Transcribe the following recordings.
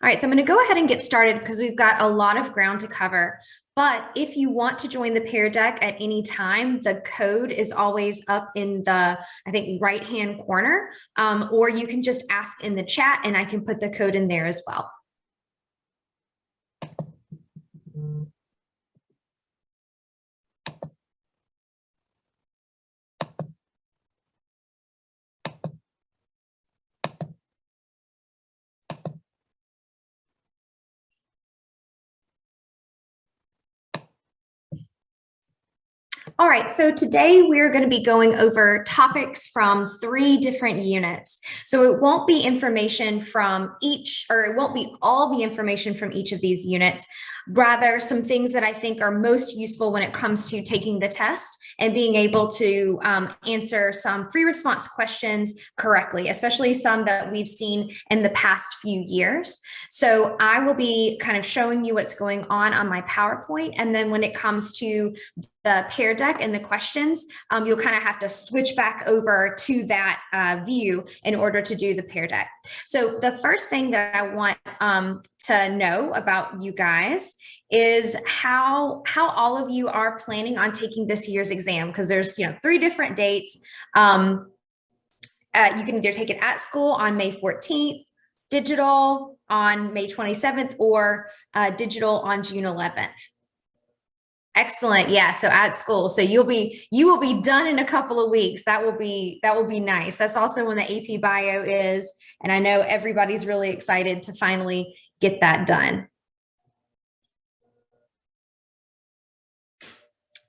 All right, so I'm going to go ahead and get started because we've got a lot of ground to cover. But if you want to join the Pear Deck at any time, the code is always up in the, I think, right-hand corner, or you can just ask in the chat and I can put the code in there as well. All right, so today we're going to be going over topics from 3 different units. So it won't be information from each, or it won't be all the information from each of these units, rather some things that I think are most useful when it comes to taking the test and being able to answer some free response questions correctly, especially some that we've seen in the past few years. So I will be kind of showing you what's going on my PowerPoint, and then when it comes to the Pear Deck and the questions, you'll kind of have to switch back over to that view in order to do the Pear Deck. So the first thing that I want to know about you guys is how all of you are planning on taking this year's exam, because there's 3 different dates. You can either take it at school on May 14th, digital on May 27th, or digital on June 11th. Excellent. Yeah. So at school. So you will be done in a couple of weeks. That will be nice. That's also when the AP bio is. And I know everybody's really excited to finally get that done.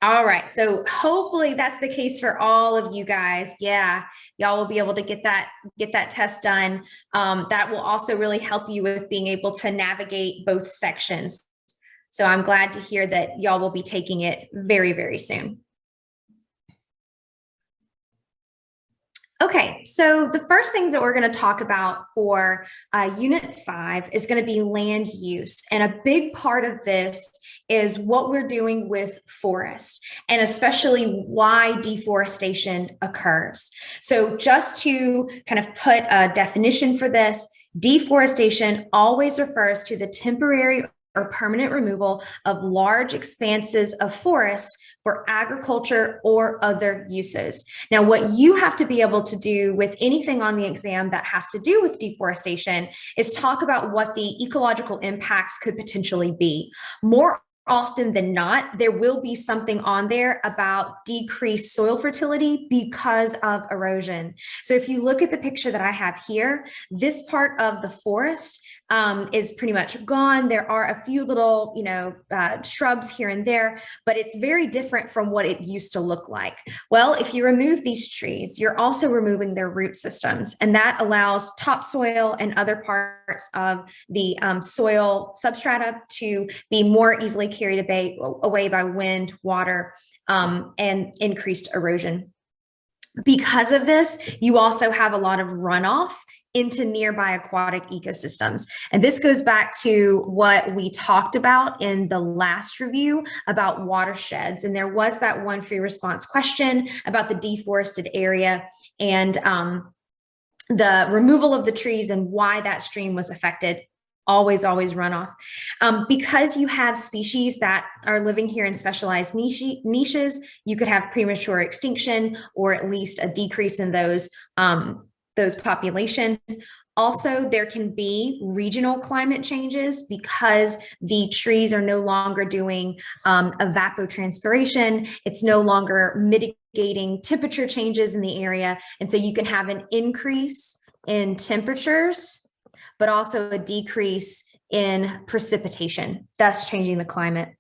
All right. So hopefully that's the case for all of you guys. Yeah. Y'all will be able to get that test done. That will also really help you with being able to navigate both sections. So I'm glad to hear that y'all will be taking it very, very soon. Okay, so the first things that we're going to talk about for Unit 5 is going to be land use. And a big part of this is what we're doing with forest, and especially why deforestation occurs. So just to kind of put a definition for this, deforestation always refers to the temporary or permanent removal of large expanses of forest for agriculture or other uses. Now, what you have to be able to do with anything on the exam that has to do with deforestation is talk about what the ecological impacts could potentially be. More often than not, there will be something on there about decreased soil fertility because of erosion. So if you look at the picture that I have here, this part of the forest is pretty much gone. There are a few little, shrubs here and there, but it's very different from what it used to look like. Well, if you remove these trees, you're also removing their root systems, and that allows topsoil and other parts of the soil substrata to be more easily carried away by wind, water, and increased erosion. Because of this, you also have a lot of runoff into nearby aquatic ecosystems. And this goes back to what we talked about in the last review about watersheds. And there was that one free response question about the deforested area and the removal of the trees and why that stream was affected. Always runoff. Because you have species that are living here in specialized niches, you could have premature extinction or at least a decrease in those populations. Also, there can be regional climate changes because the trees are no longer doing evapotranspiration. It's no longer mitigating temperature changes in the area. And so you can have an increase in temperatures, but also a decrease in precipitation, thus changing the climate.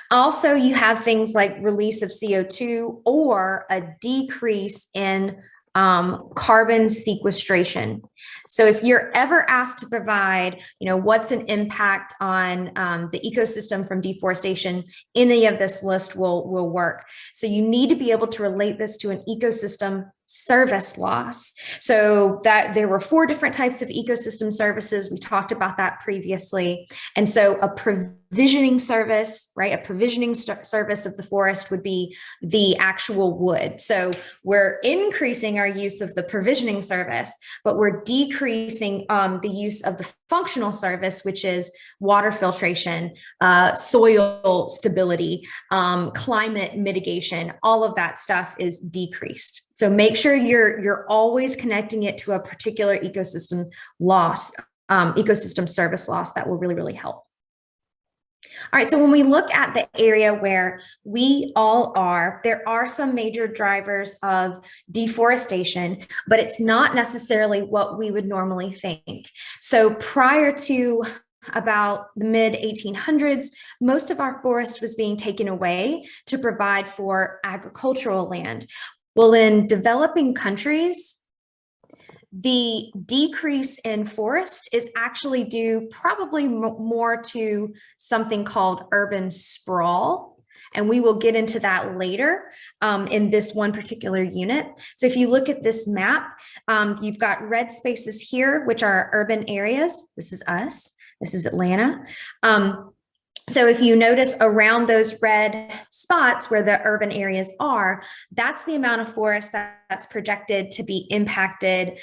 Also, you have things like release of CO2 or a decrease in carbon sequestration. So if you're ever asked to provide, what's an impact on the ecosystem from deforestation, any of this list will work. So you need to be able to relate this to an ecosystem service loss. So that there were 4 different types of ecosystem services. We talked about that previously. And so a provisioning service, right? A provisioning service of the forest would be the actual wood. So we're increasing our use of the provisioning service, but we're decreasing the use of the functional service, which is water filtration, soil stability, climate mitigation, all of that stuff is decreased. So make sure you're always connecting it to a particular ecosystem loss, ecosystem service loss. That will really, really help. All right, so when we look at the area where we all are, there are some major drivers of deforestation, but it's not necessarily what we would normally think. So prior to about the mid 1800s, most of our forest was being taken away to provide for agricultural land. Well, in developing countries, the decrease in forest is actually due probably more to something called urban sprawl. And we will get into that later in this one particular unit. So if you look at this map, you've got red spaces here, which are urban areas. This is us. This is Atlanta. So if you notice around those red spots where the urban areas are, that's the amount of forest that's projected to be impacted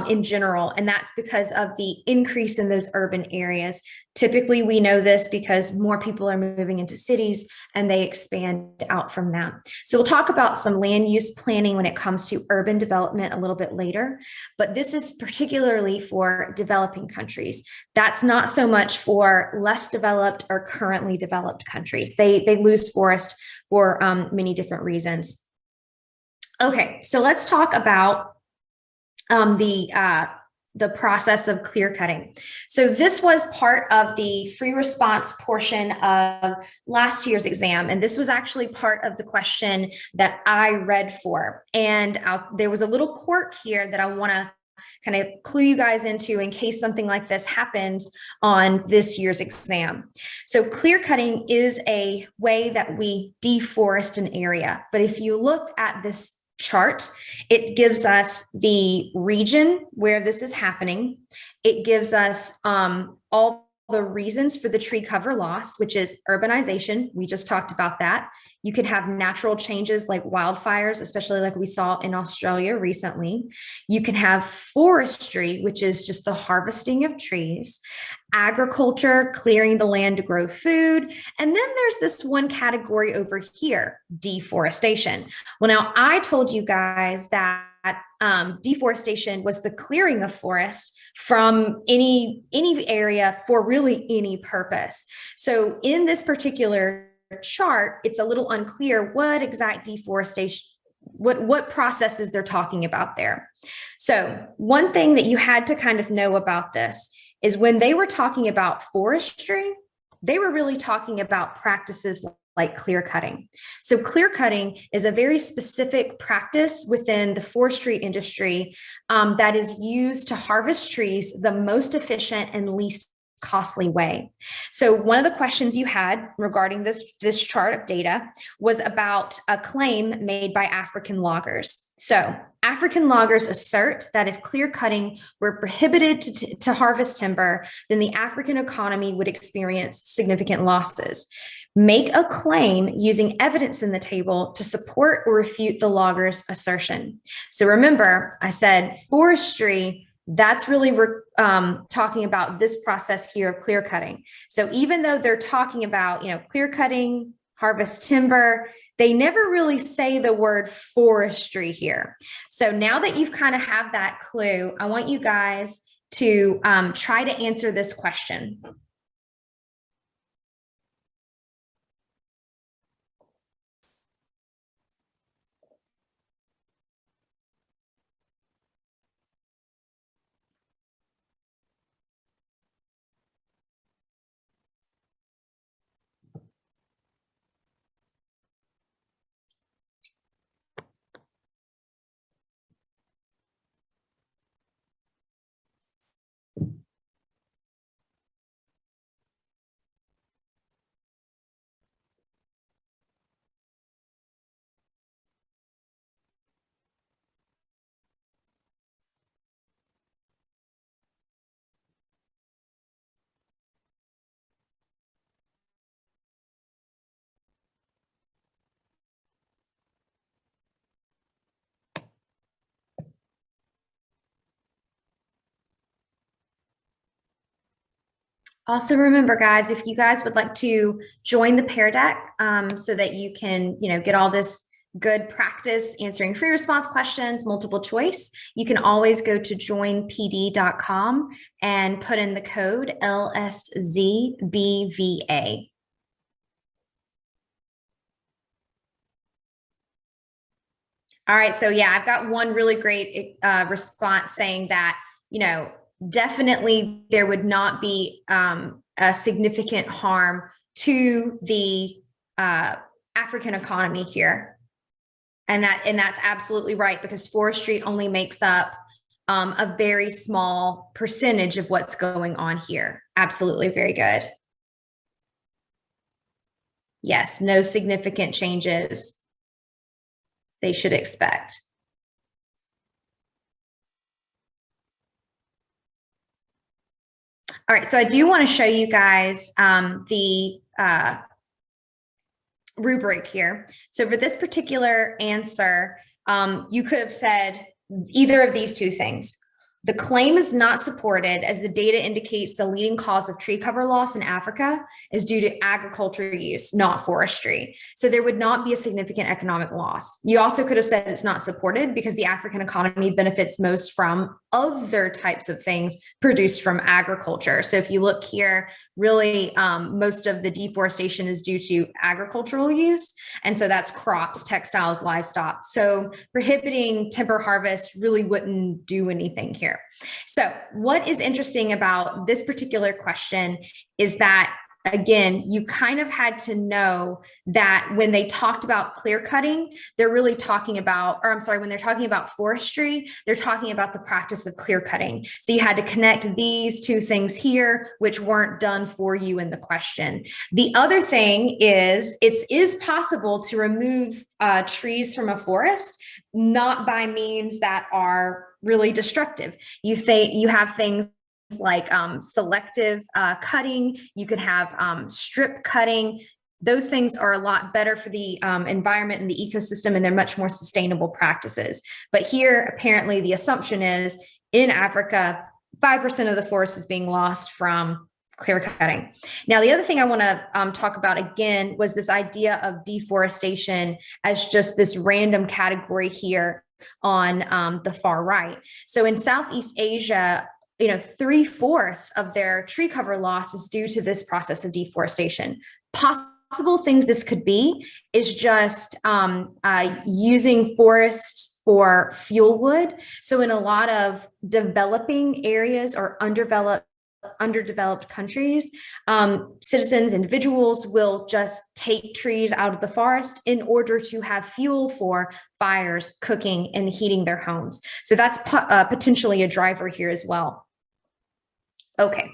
in general. And that's because of the increase in those urban areas. Typically, we know this because more people are moving into cities and they expand out from that. So we'll talk about some land use planning when it comes to urban development a little bit later, but this is particularly for developing countries. That's not so much for less developed or currently developed countries. They lose forest for many different reasons. Okay, so let's talk about the process of clear cutting. So this was part of the free response portion of last year's exam. And this was actually part of the question that I read for. And there was a little quirk here that I want to kind of clue you guys into in case something like this happens on this year's exam. So clear cutting is a way that we deforest an area. But if you look at this chart, it gives us the region where this is happening. It gives us all the reasons for the tree cover loss, which is urbanization. We just talked about that. You could have natural changes like wildfires, especially like we saw in Australia recently. You can have forestry, which is just the harvesting of trees, agriculture, clearing the land to grow food. And then there's this one category over here, deforestation. Well, now I told you guys that deforestation was the clearing of forest from any area for really any purpose. So in this particular chart, it's a little unclear what exact deforestation, what processes they're talking about there. So one thing that you had to kind of know about this is when they were talking about forestry, they were really talking about practices like clear cutting. So clear cutting is a very specific practice within the forestry industry that is used to harvest trees the most efficient and least costly way. So one of the questions you had regarding this chart of data was about a claim made by African loggers. So African loggers assert that if clear cutting were prohibited to harvest timber, then the African economy would experience significant losses. Make a claim using evidence in the table to support or refute the loggers' assertion. So remember, I said forestry, that's really talking about this process here of clear cutting. So even though they're talking about, clear cutting, harvest timber, they never really say the word forestry here. So now that you've kind of have that clue, I want you guys to try to answer this question. Also, remember, guys, if you guys would like to join the Pear Deck so that you can, get all this good practice answering free response questions, multiple choice, you can always go to joinpd.com and put in the code LSZBVA. All right, so yeah, I've got one really great response saying that, definitely there would not be a significant harm to the African economy here. And that's absolutely right, because forestry only makes up a very small percentage of what's going on here. Absolutely, very good. Yes, no significant changes they should expect. All right, so I do want to show you guys the rubric here. So for this particular answer, you could have said either of these two things. The claim is not supported as the data indicates the leading cause of tree cover loss in Africa is due to agriculture use, not forestry. So there would not be a significant economic loss. You also could have said it's not supported because the African economy benefits most from other types of things produced from agriculture. So if you look here, really most of the deforestation is due to agricultural use. And so that's crops, textiles, livestock. So prohibiting timber harvest really wouldn't do anything here. So what is interesting about this particular question is that, again, you kind of had to know that when they talked about clear cutting, they're really talking about, or I'm sorry, when they're talking about forestry, they're talking about the practice of clear cutting. So you had to connect these two things here, which weren't done for you in the question. The other thing is, it is possible to remove trees from a forest, not by means that are really destructive. You have things like selective cutting. You could have strip cutting. Those things are a lot better for the environment and the ecosystem, and they're much more sustainable practices. But here, apparently, the assumption is in Africa, 5% of the forest is being lost from clear cutting. Now, the other thing I want to talk about again was this idea of deforestation as just this random category here on the far right. So in Southeast Asia, 3/4 of their tree cover loss is due to this process of deforestation. Possible things this could be is just using forests for fuel wood. So in a lot of developing areas or underdeveloped countries, citizens, individuals will just take trees out of the forest in order to have fuel for fires, cooking, and heating their homes. So that's potentially a driver here as well. Okay.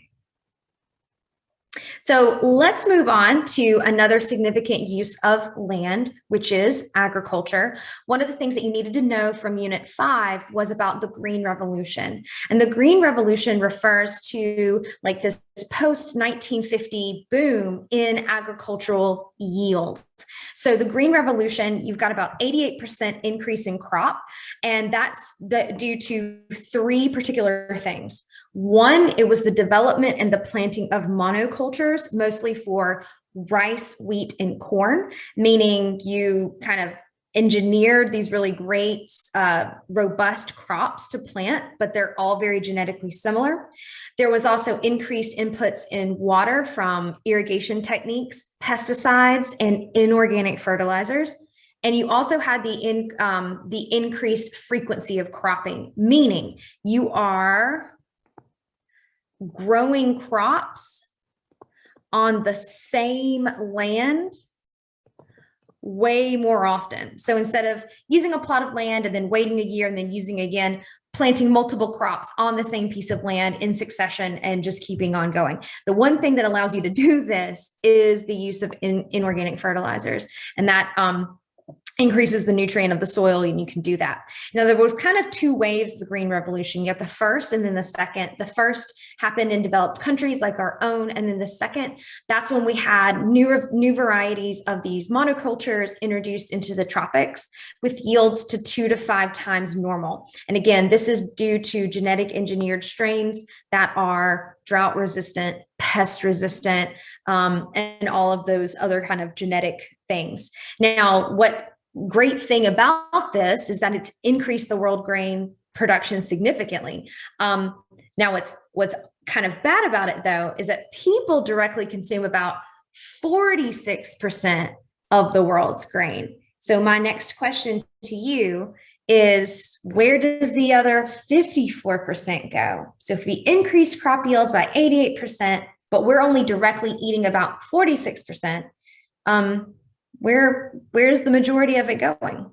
So let's move on to another significant use of land, which is agriculture. One of the things that you needed to know from Unit 5 was about the Green Revolution. And the Green Revolution refers to like this post-1950 boom in agricultural yield. So the Green Revolution, you've got about 88% increase in crop, and that's due to three particular things. One, it was the development and the planting of monocultures, mostly for rice, wheat, and corn, meaning you kind of engineered these really great, robust crops to plant, but they're all very genetically similar. There was also increased inputs in water from irrigation techniques, pesticides, and inorganic fertilizers. And you also had the increased frequency of cropping, meaning you are growing crops on the same land way more often. So instead of using a plot of land and then waiting a year and then using again, planting multiple crops on the same piece of land in succession and just keeping on going. The one thing that allows you to do this is the use of inorganic fertilizers, and that increases the nutrient of the soil, and you can do that. Now, there was kind of two waves of the Green Revolution. You have the first and then the second. The first happened in developed countries like our own, and then the second, that's when we had new varieties of these monocultures introduced into the tropics with yields to 2 to 5 times normal. And again, this is due to genetic engineered strains that are drought resistant, pest resistant, and all of those other kind of genetic things. Now, what great thing about this is that it's increased the world grain production significantly. Now, what's kind of bad about it, though, is that people directly consume about 46% of the world's grain. So my next question to you is, where does the other 54% go? So if we increase crop yields by 88%, but we're only directly eating about 46%, where's the majority of it going?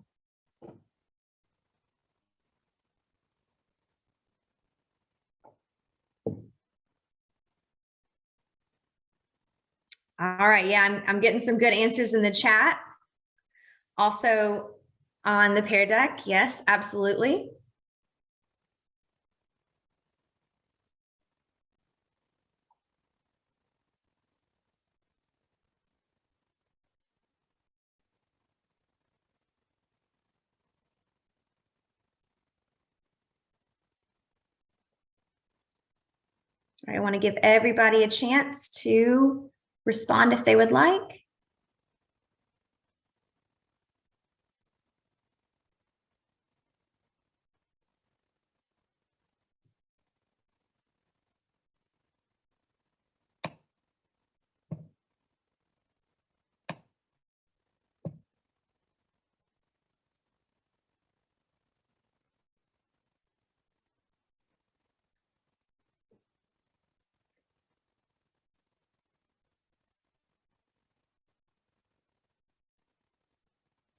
All right, yeah, I'm getting some good answers in the chat. Also on the Pear Deck, yes, absolutely. I want to give everybody a chance to respond if they would like.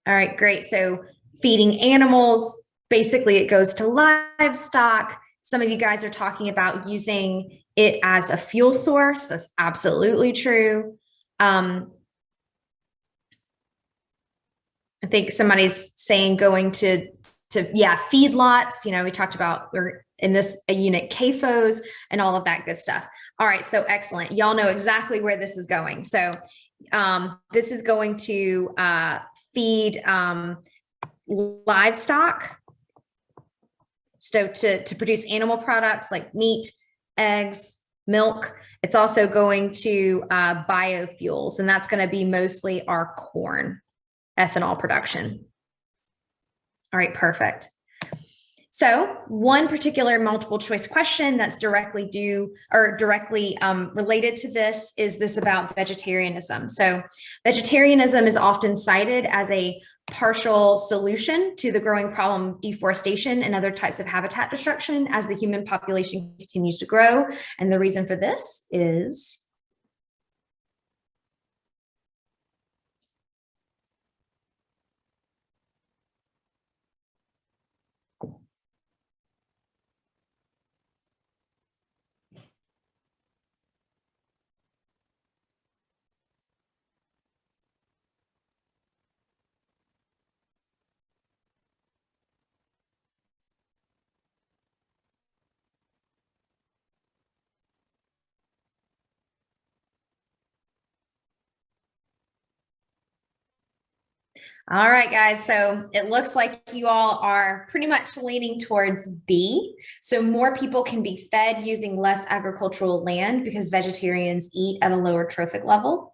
All right, great. So feeding animals, basically it goes to livestock. Some of you guys are talking about using it as a fuel source. That's absolutely true. I think somebody's saying going to feedlots. You know, we talked about, we're in this a unit CAFOs and all of that good stuff. All right, so excellent. Y'all know exactly where this is going. So this is going to feed livestock, so to produce animal products like meat, eggs, milk. It's also going to biofuels, and that's going to be mostly our corn ethanol production. All right, perfect. So one particular multiple choice question that's directly related to this is this about vegetarianism. So vegetarianism is often cited as a partial solution to the growing problem of deforestation and other types of habitat destruction as the human population continues to grow. And the reason for this is all right, guys. So it looks like you all are pretty much leaning towards B. So more people can be fed using less agricultural land because vegetarians eat at a lower trophic level.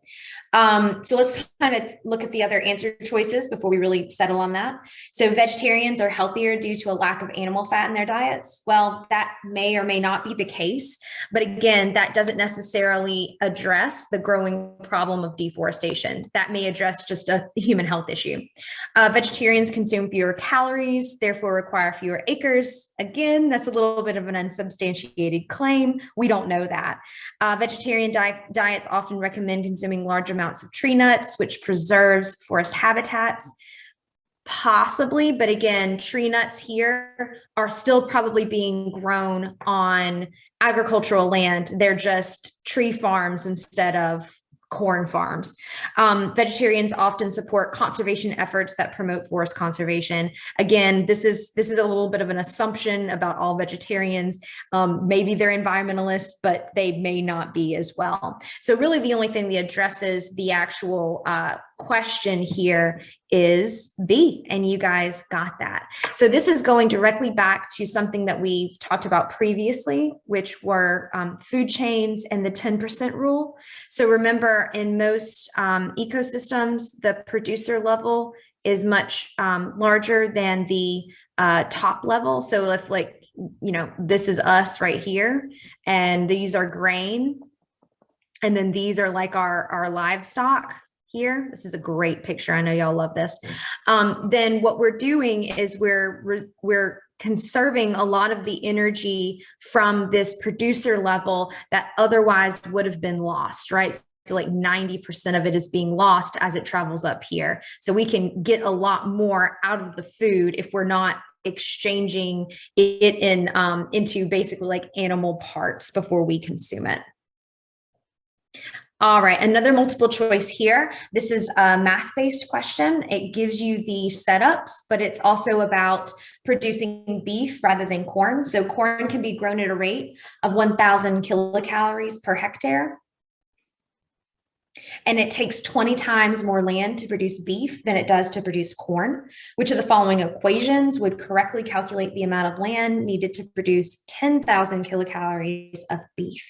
So let's kind of look at the other answer choices before we really settle on that. So vegetarians are healthier due to a lack of animal fat in their diets. Well, that may or may not be the case, but again, that doesn't necessarily address the growing problem of deforestation. That may address just a human health issue. Vegetarians consume fewer calories, therefore require fewer acres. Again, that's a little bit of an unsubstantiated claim. We don't know that. Vegetarian diets often recommend consuming large amounts of tree nuts, which preserves forest habitats. Possibly, but again, tree nuts here are still probably being grown on agricultural land. They're just tree farms instead of corn farms. Vegetarians often support conservation efforts that promote forest conservation. Again, this is a little bit of an assumption about all vegetarians. Maybe they're environmentalists, but they may not be as well. So really the only thing that addresses the actual question here is B, and you guys got that. So this is going directly back to something that we've talked about previously, which were food chains and the 10% rule. So remember, in most ecosystems, the producer level is much larger than the top level. So if, like, this is us right here, and these are grain, and then these are like our livestock here. This is a great picture. I know y'all love this. Then what we're doing is we're conserving a lot of the energy from this producer level that otherwise would have been lost, right? So like 90% of it is being lost as it travels up here. So we can get a lot more out of the food if we're not exchanging it into basically like animal parts before we consume it. All right, another multiple choice here. This is a math-based question. It gives you the setups, but it's also about producing beef rather than corn. So corn can be grown at a rate of 1,000 kilocalories per hectare. And it takes 20 times more land to produce beef than it does to produce corn. Which of the following equations would correctly calculate the amount of land needed to produce 10,000 kilocalories of beef?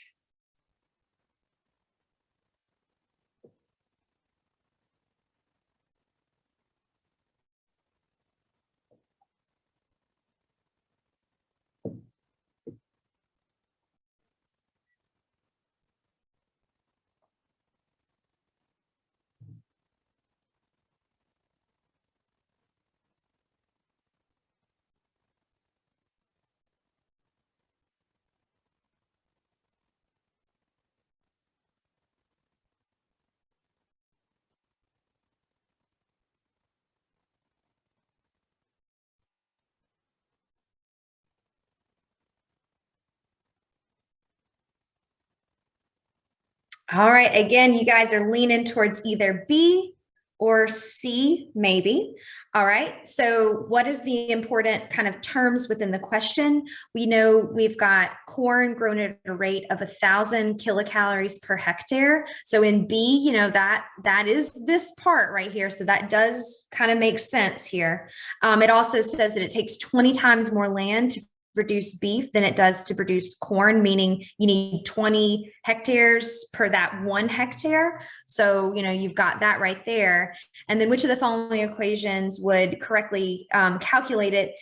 All right, again, you guys are leaning towards either B or C, maybe. All right, so what is the important kind of terms within the question? We know we've got corn grown at a rate of 1,000 kilocalories per hectare. So in B, that is this part right here. So that does kind of make sense here. It also says that it takes 20 times more land to produce beef than it does to produce corn, meaning you need 20 hectares per that 1 hectare. So, you've got that right there. And then which of the following equations would correctly calculate it,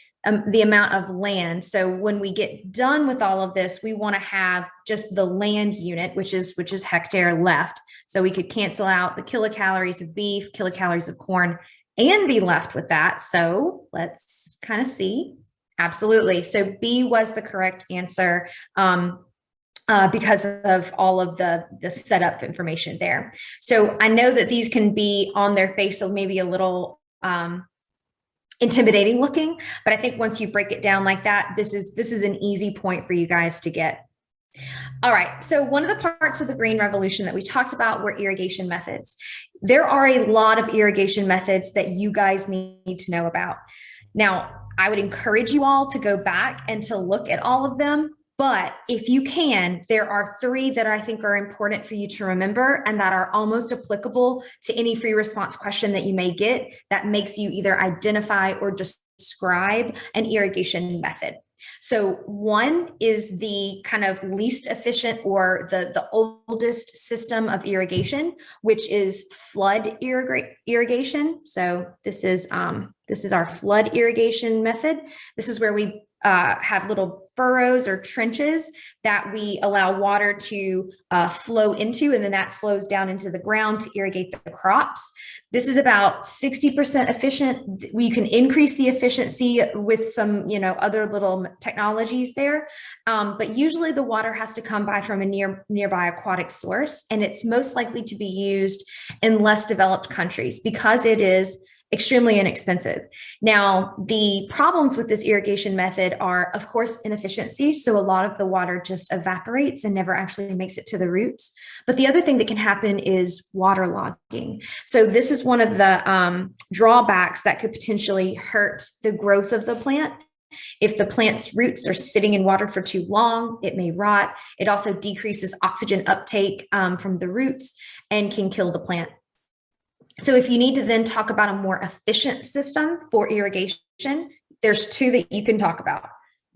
the amount of land? So when we get done with all of this, we want to have just the land unit, which is hectare, left. So we could cancel out the kilocalories of beef, kilocalories of corn, and be left with that. So let's kind of see. Absolutely. So B was the correct answer because of all of the setup information there. So I know that these can be on their face, so maybe a little intimidating looking, but I think once you break it down like that, this is an easy point for you guys to get. All right, so one of the parts of the green revolution that we talked about were irrigation methods. There are a lot of irrigation methods that you guys need to know about. Now, I would encourage you all to go back and to look at all of them. But if you can, there are 3 that I think are important for you to remember and that are almost applicable to any free response question that you may get that makes you either identify or describe an irrigation method. So one is the kind of least efficient or the oldest system of irrigation, which is flood irrigation. So this is our flood irrigation method. This is where we have little furrows or trenches that we allow water to flow into, and then that flows down into the ground to irrigate the crops. This is about 60% efficient. We can increase the efficiency with some, other little technologies there. But usually the water has to come by from a nearby aquatic source, and it's most likely to be used in less developed countries because it is extremely inexpensive. Now, the problems with this irrigation method are, of course, inefficiency. So a lot of the water just evaporates and never actually makes it to the roots. But the other thing that can happen is waterlogging. So this is one of the drawbacks that could potentially hurt the growth of the plant. If the plant's roots are sitting in water for too long, it may rot. It also decreases oxygen uptake from the roots and can kill the plant. So if you need to then talk about a more efficient system for irrigation, there's two that you can talk about: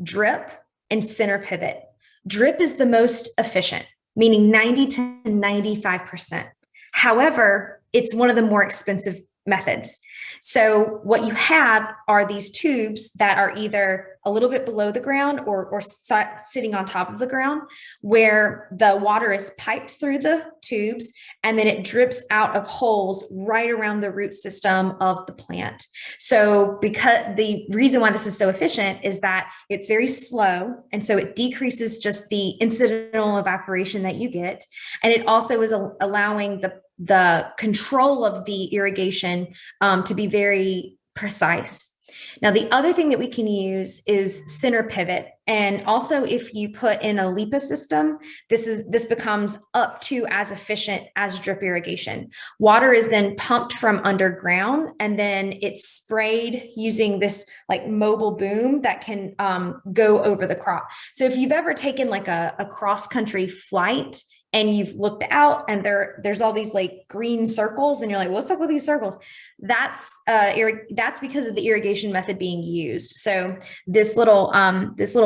drip and center pivot. Drip is the most efficient, meaning 90 to 95%. However, it's one of the more expensive methods. So what you have are these tubes that are either a little bit below the ground or sitting on top of the ground, where the water is piped through the tubes and then it drips out of holes right around the root system of the plant. So because the reason why this is so efficient is that it's very slow, and so it decreases just the incidental evaporation that you get, and it also is allowing the control of the irrigation to be very precise. Now, the other thing that we can use is center pivot. And also, if you put in a LIPA system, this becomes up to as efficient as drip irrigation. Water is then pumped from underground, and then it's sprayed using this like mobile boom that can go over the crop. So if you've ever taken like a cross-country flight and you've looked out and there's all these like green circles and you're like, what's up with these circles? That's because of the irrigation method being used. So this little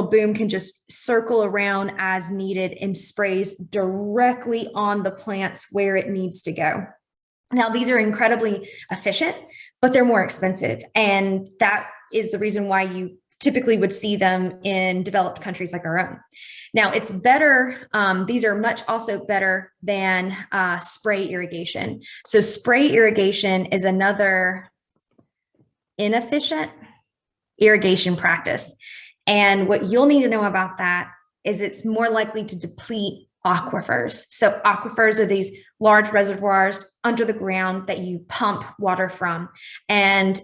boom can just circle around as needed and sprays directly on the plants where it needs to go. Now, these are incredibly efficient, but they're more expensive. And that is the reason why you typically would see them in developed countries like our own. Now, it's better. These are much also better than spray irrigation. So spray irrigation is another inefficient irrigation practice. And what you'll need to know about that is it's more likely to deplete aquifers. So aquifers are these large reservoirs under the ground that you pump water from. And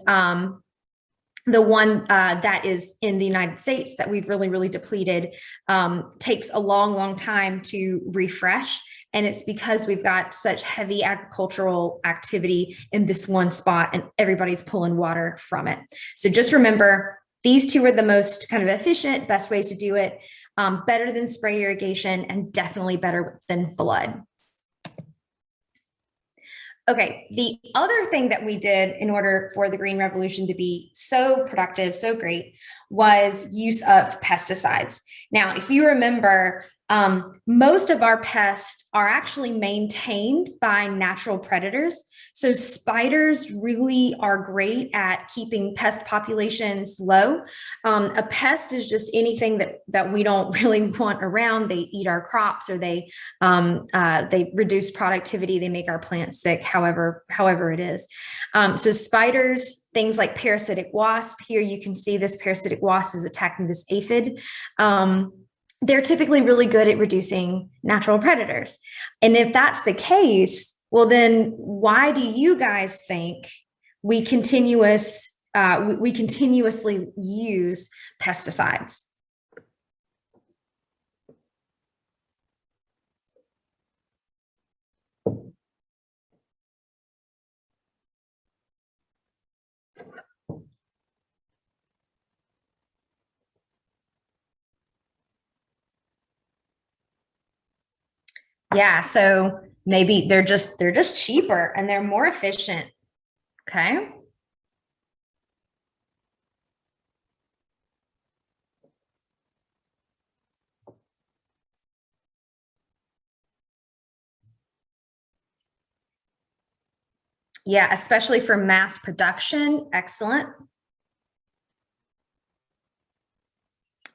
the one that is in the United States that we've really depleted takes a long time to refresh. And it's because we've got such heavy agricultural activity in this one spot and everybody's pulling water from it. So just remember, these two are the most kind of efficient, best ways to do it, better than spray irrigation and definitely better than flood. Okay, the other thing that we did in order for the Green Revolution to be so productive, so great, was use of pesticides. Now, if you remember, most of our pests are actually maintained by natural predators. So spiders really are great at keeping pest populations low. A pest is just anything that we don't really want around. They eat our crops, or they reduce productivity. They make our plants sick, however it is. So spiders, things like parasitic wasp. Here you can see this parasitic wasp is attacking this aphid. They're typically really good at reducing natural predators. And if that's the case, well, then why do you guys think we continuously use pesticides? Yeah, so maybe they're just cheaper and they're more efficient. Okay. Yeah, especially for mass production. Excellent.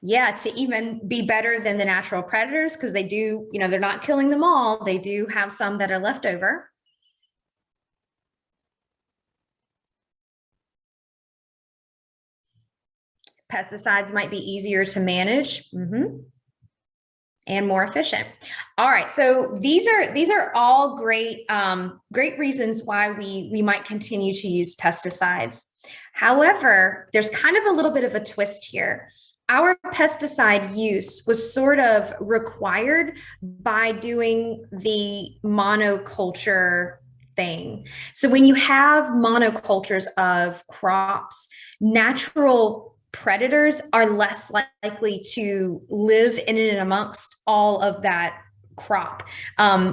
Yeah, to even be better than the natural predators, because they do, they're not killing them all. They do have some that are left over. Pesticides might be easier to manage. And more efficient. All right, so these are all great reasons why we might continue to use pesticides. However, there's kind of a little bit of a twist here. Our pesticide use was sort of required by doing the monoculture thing. So when you have monocultures of crops, natural predators are less likely to live in and amongst all of that crop.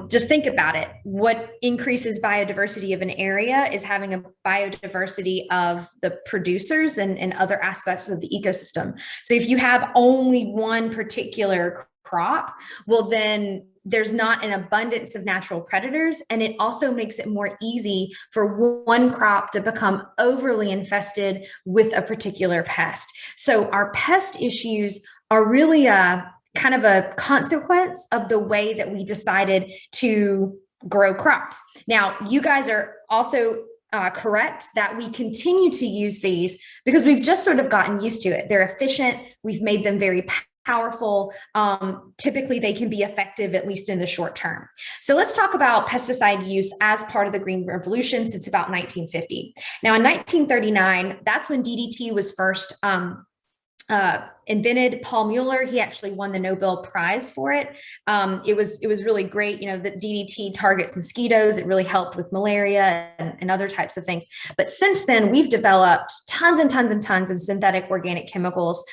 Just think about it. What increases biodiversity of an area is having a biodiversity of the producers and other aspects of the ecosystem. So if you have only one particular crop, well, then there's not an abundance of natural predators, and it also makes it more easy for one crop to become overly infested with a particular pest. So our pest issues are really a kind of a consequence of the way that we decided to grow crops. Now, you guys are also correct that we continue to use these because we've just sort of gotten used to it. They're efficient. We've made them very powerful. Typically, they can be effective, at least in the short term. So let's talk about pesticide use as part of the Green Revolution since about 1950. Now, in 1939, that's when DDT was first invented. Paul Mueller, he actually won the Nobel Prize for it. It was really great. You know, that DDT targets mosquitoes. It really helped with malaria and other types of things. But since then, we've developed tons and tons and tons of synthetic organic chemicals.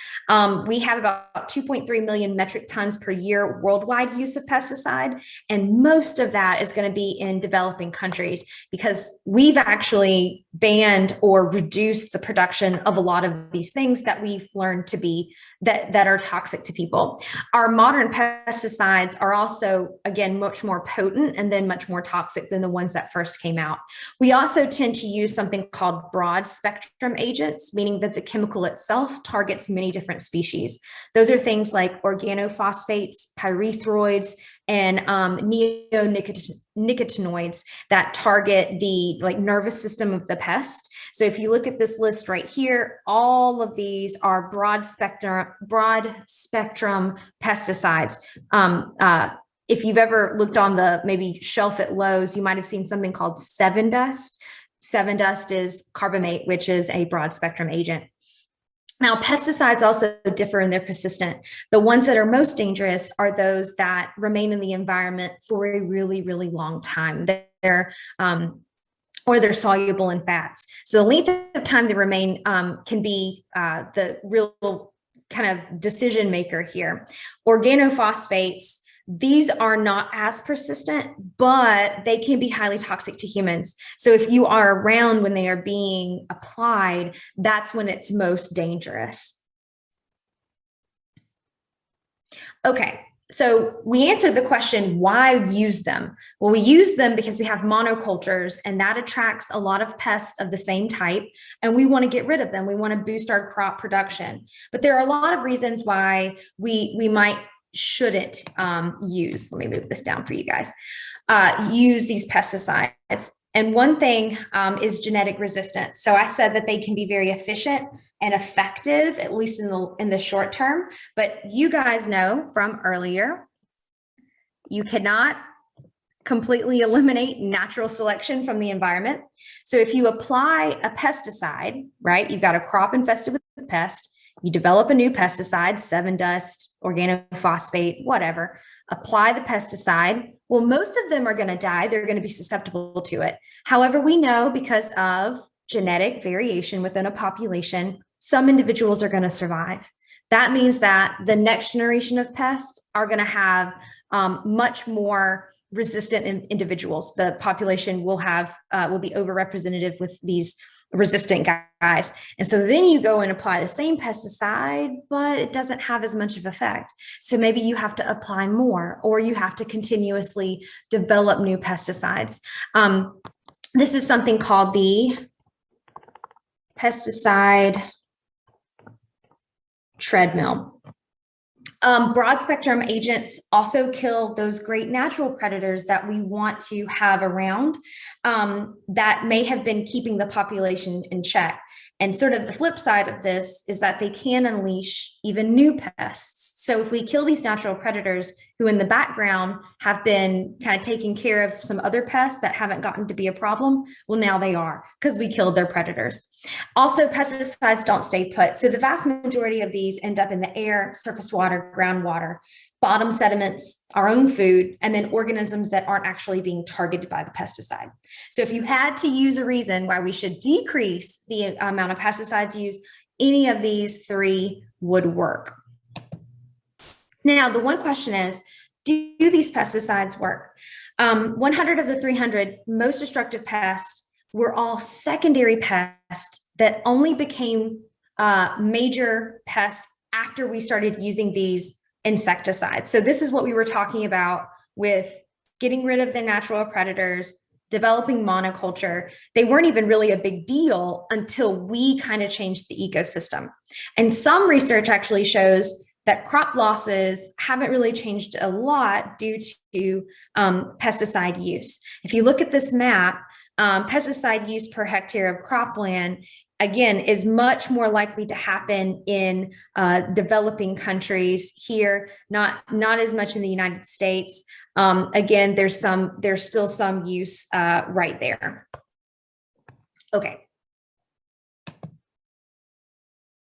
We have about 2.3 million metric tons per year worldwide use of pesticide. And most of that is going to be in developing countries because we've actually banned or reduced the production of a lot of these things that we've learned to be that are toxic to people. Our modern pesticides are also, again, much more potent and then much more toxic than the ones that first came out. We also tend to use something called broad spectrum agents, meaning that the chemical itself targets many different species. Those are things like organophosphates, pyrethroids, and neonicotinoids that target the nervous system of the pest. So if you look at this list right here, all of these are broad spectrum pesticides. If you've ever looked on the maybe shelf at Lowe's, you might have seen something called Seven Dust. Seven Dust is carbamate, which is a broad spectrum agent. Now, pesticides also differ in their persistent. The ones that are most dangerous are those that remain in the environment for a really, really long time. They're soluble in fats. So the length of time they remain can be the real kind of decision maker here. Organophosphates, these are not as persistent, but they can be highly toxic to humans. So if you are around when they are being applied, that's when it's most dangerous. Okay, so we answered the question, why use them? Well, we use them because we have monocultures, and that attracts a lot of pests of the same type, and we want to get rid of them. We want to boost our crop production. But there are a lot of reasons why we might shouldn't use, let me move this down for you guys, use these pesticides. And one thing is genetic resistance. So I said that they can be very efficient and effective, at least in the short term. But you guys know from earlier, you cannot completely eliminate natural selection from the environment. So if you apply a pesticide, right, you've got a crop infested with a pest, you develop a new pesticide, Seven Dust, organophosphate, whatever, apply the pesticide. Well, most of them are going to die. They're going to be susceptible to it. However, we know because of genetic variation within a population, some individuals are going to survive. That means that the next generation of pests are going to have much more resistant individuals. The population will be overrepresented with these resistant guys. And so then you go and apply the same pesticide, but it doesn't have as much of effect. So maybe you have to apply more, or you have to continuously develop new pesticides. This is something called the pesticide treadmill. Broad spectrum agents also kill those great natural predators that we want to have around that may have been keeping the population in check. And sort of the flip side of this is that they can unleash even new pests. So if we kill these natural predators who in the background have been kind of taking care of some other pests that haven't gotten to be a problem, well, now they are because we killed their predators. Also, pesticides don't stay put. So the vast majority of these end up in the air, surface water, groundwater, bottom sediments, our own food, and then organisms that aren't actually being targeted by the pesticide. So if you had to use a reason why we should decrease the amount of pesticides used, any of these three would work. Now, the one question is, do these pesticides work? 100 of the 300 most destructive pests were all secondary pests that only became major pests after we started using these insecticides. So this is what we were talking about with getting rid of the natural predators, developing monoculture. They weren't even really a big deal until we kind of changed the ecosystem. And some research actually shows that crop losses haven't really changed a lot due to pesticide use. If you look at this map, pesticide use per hectare of cropland, again, is much more likely to happen in developing countries. Here, not as much in the United States. Again, there's still some use right there. Okay.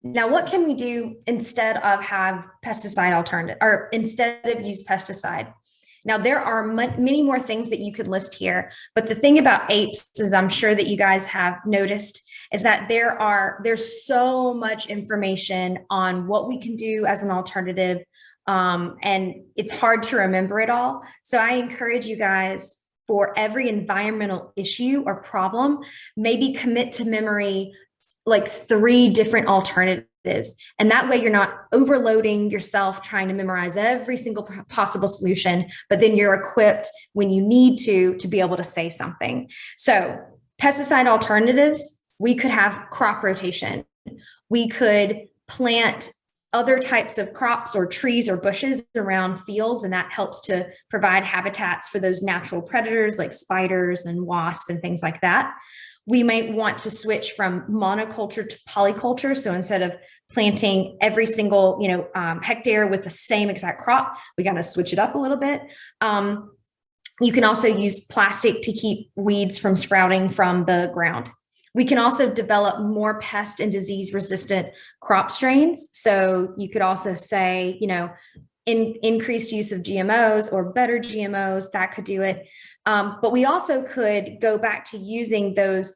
Now, what can we do instead of have pesticide alternative, or instead of use pesticide? Now, there are many more things that you could list here, but the thing about APES is, I'm sure that you guys have noticed, is that there's so much information on what we can do as an alternative, and it's hard to remember it all. So I encourage you guys, for every environmental issue or problem, maybe commit to memory like 3 different alternatives. And that way you're not overloading yourself trying to memorize every single possible solution, but then you're equipped when you need to be able to say something. So pesticide alternatives, we could have crop rotation. We could plant other types of crops or trees or bushes around fields, and that helps to provide habitats for those natural predators like spiders and wasps and things like that. We might want to switch from monoculture to polyculture. So instead of planting every single hectare with the same exact crop, we got to switch it up a little bit. You can also use plastic to keep weeds from sprouting from the ground. We can also develop more pest and disease resistant crop strains. So you could also say, increased use of GMOs or better GMOs, that could do it. But we also could go back to using those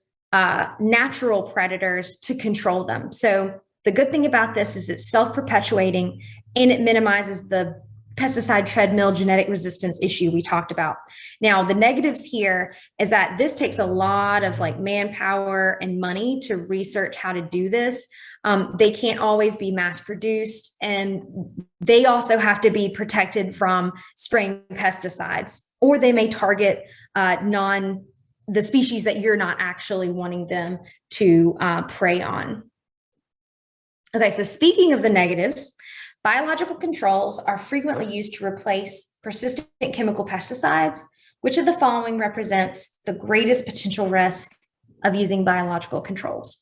natural predators to control them. So the good thing about this is it's self-perpetuating and it minimizes the pesticide treadmill genetic resistance issue we talked about. Now, the negatives here is that this takes a lot of manpower and money to research how to do this. They can't always be mass produced, and they also have to be protected from spraying pesticides, or they may target the species that you're not actually wanting them to prey on. Okay, so speaking of the negatives, biological controls are frequently used to replace persistent chemical pesticides. Which of the following represents the greatest potential risk of using biological controls?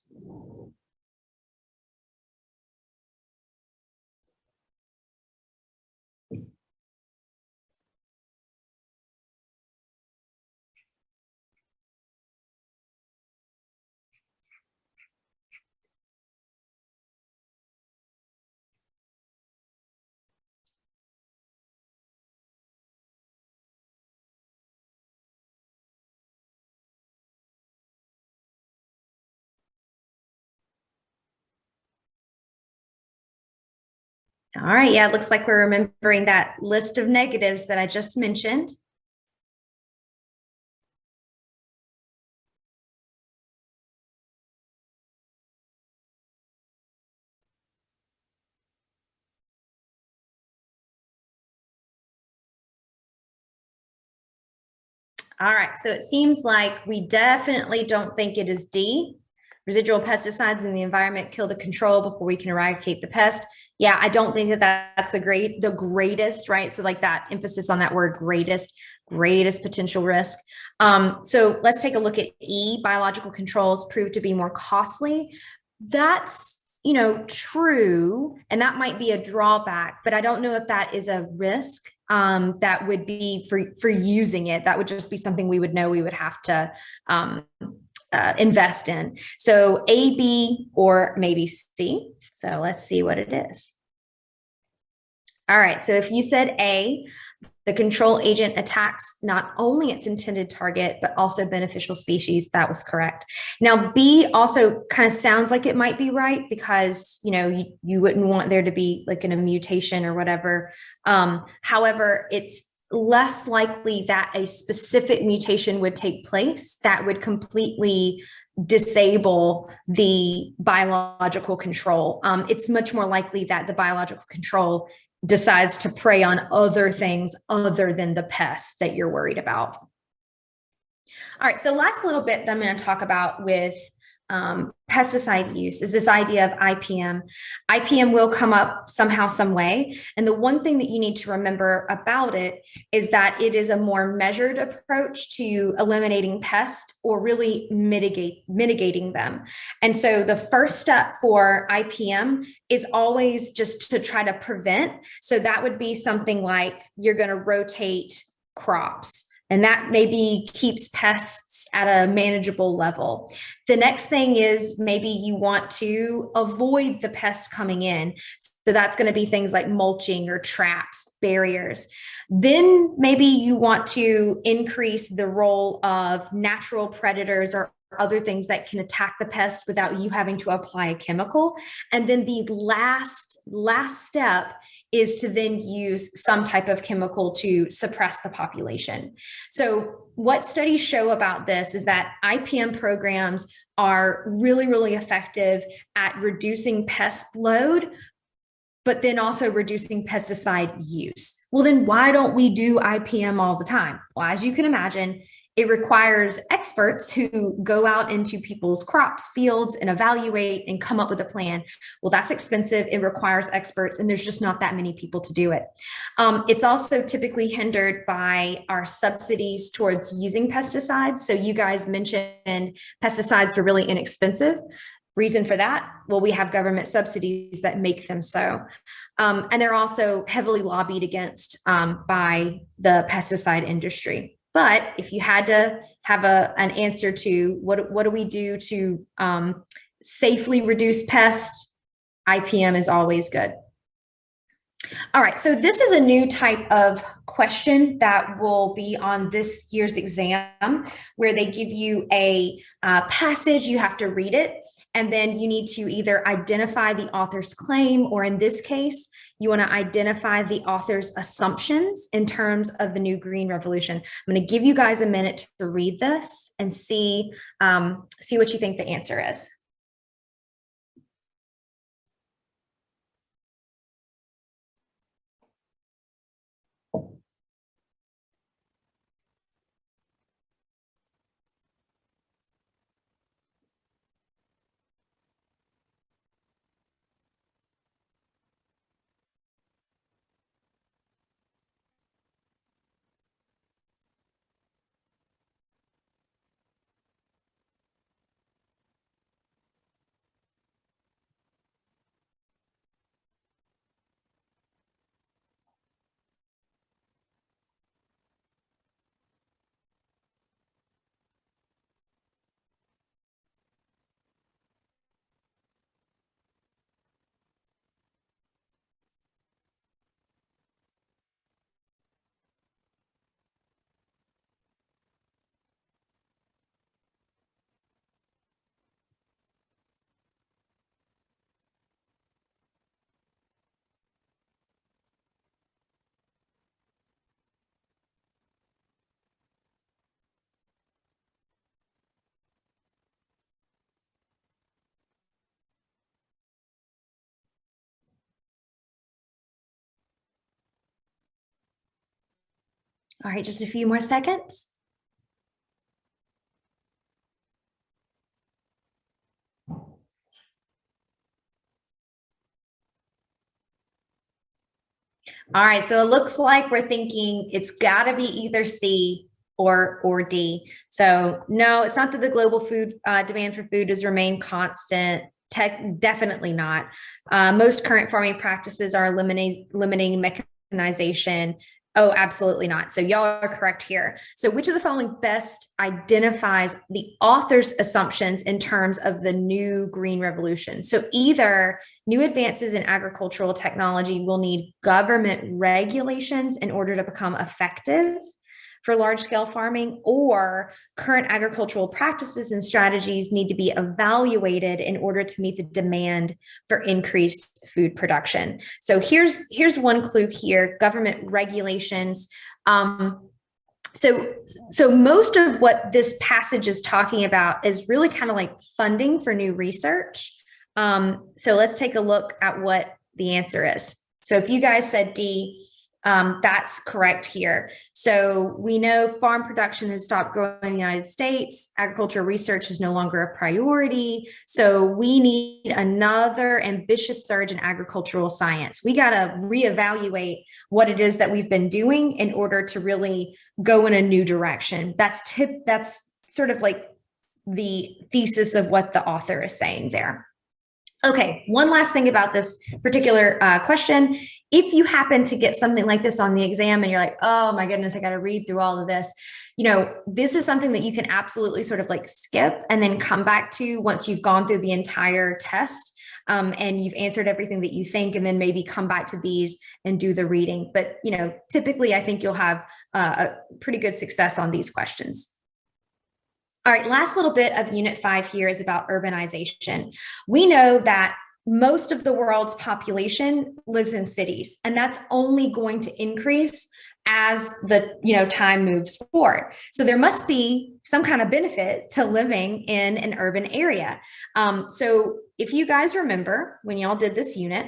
All right, yeah, it looks like we're remembering that list of negatives that I just mentioned. All right, so it seems like we definitely don't think it is D. Residual pesticides in the environment kill the control before we can eradicate the pest. Yeah, I don't think that that's the greatest, right? So that emphasis on that word greatest potential risk. So let's take a look at E. Biological controls prove to be more costly. That's true, and that might be a drawback, but I don't know if that is a risk that would be for using it. That would just be something we would know we would have to invest in. So A, B, or maybe C. So let's see what it is. All right, so if you said A, the control agent attacks not only its intended target, but also beneficial species, that was correct. Now, B also kind of sounds like it might be right because, you wouldn't want there to be a mutation or whatever. However, it's less likely that a specific mutation would take place that would completely disable the biological control. It's much more likely that the biological control decides to prey on other things other than the pests that you're worried about. All right, so last little bit that I'm going to talk about with pesticide use is this idea of IPM. IPM will come up somehow, some way. And the one thing that you need to remember about it is that it is a more measured approach to eliminating pests or really mitigating them. And so the first step for IPM is always just to try to prevent. So that would be something like you're going to rotate crops. And that maybe keeps pests at a manageable level. The next thing is maybe you want to avoid the pests coming in. So that's going to be things like mulching or traps, barriers. Then maybe you want to increase the role of natural predators or other things that can attack the pest without you having to apply a chemical. And then the last step is to then use some type of chemical to suppress the population. So what studies show about this is that IPM programs are really, really effective at reducing pest load, but then also reducing pesticide use. Well, then why don't we do IPM all the time? Well, as you can imagine, it requires experts who go out into people's crops, fields, and evaluate and come up with a plan. Well, that's expensive. It requires experts, and there's just not that many people to do it. It's also typically hindered by our subsidies towards using pesticides. So you guys mentioned pesticides are really inexpensive. Reason for that? Well, we have government subsidies that make them so. And they're also heavily lobbied against by the pesticide industry. But if you had to have an answer to what do we do to safely reduce pests, IPM is always good. All right, so this is a new type of question that will be on this year's exam, where they give you a passage, you have to read it, and then you need to either identify the author's claim, or in this case, you want to identify the author's assumptions in terms of the new green revolution. I'm going to give you guys a minute to read this and see what you think the answer is. All right, just a few more seconds. All right, so it looks like we're thinking it's got to be either C or D. So no, it's not that the global food demand for food has remained constant. Definitely not. Most current farming practices are eliminating mechanization. Oh, absolutely not. So y'all are correct here. So which of the following best identifies the author's assumptions in terms of the new green revolution? So either new advances in agricultural technology will need government regulations in order to become effective, for large-scale farming, or current agricultural practices and strategies need to be evaluated in order to meet the demand for increased food production. So here's one clue here: government regulations. So most of what this passage is talking about is really kind of like funding for new research. So let's take a look at what the answer is. So if you guys said D, that's correct here. So we know farm production has stopped growing in the United States. Agricultural research is no longer a priority. So we need another ambitious surge in agricultural science. We got to reevaluate what it is that we've been doing in order to really go in a new direction. That's sort of like the thesis of what the author is saying there. Okay, one last thing about this particular question. If you happen to get something like this on the exam and you're like, oh my goodness, I got to read through all of this, this is something that you can absolutely sort of like skip and then come back to once you've gone through the entire test and you've answered everything that you think, and then maybe come back to these and do the reading. But, typically I think you'll have a pretty good success on these questions. All right, last little bit of Unit 5 here is about urbanization. We know that most of the world's population lives in cities, and that's only going to increase as the time moves forward. So there must be some kind of benefit to living in an urban area. So if you guys remember when y'all did this unit,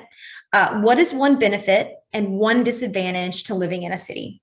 what is one benefit and one disadvantage to living in a city?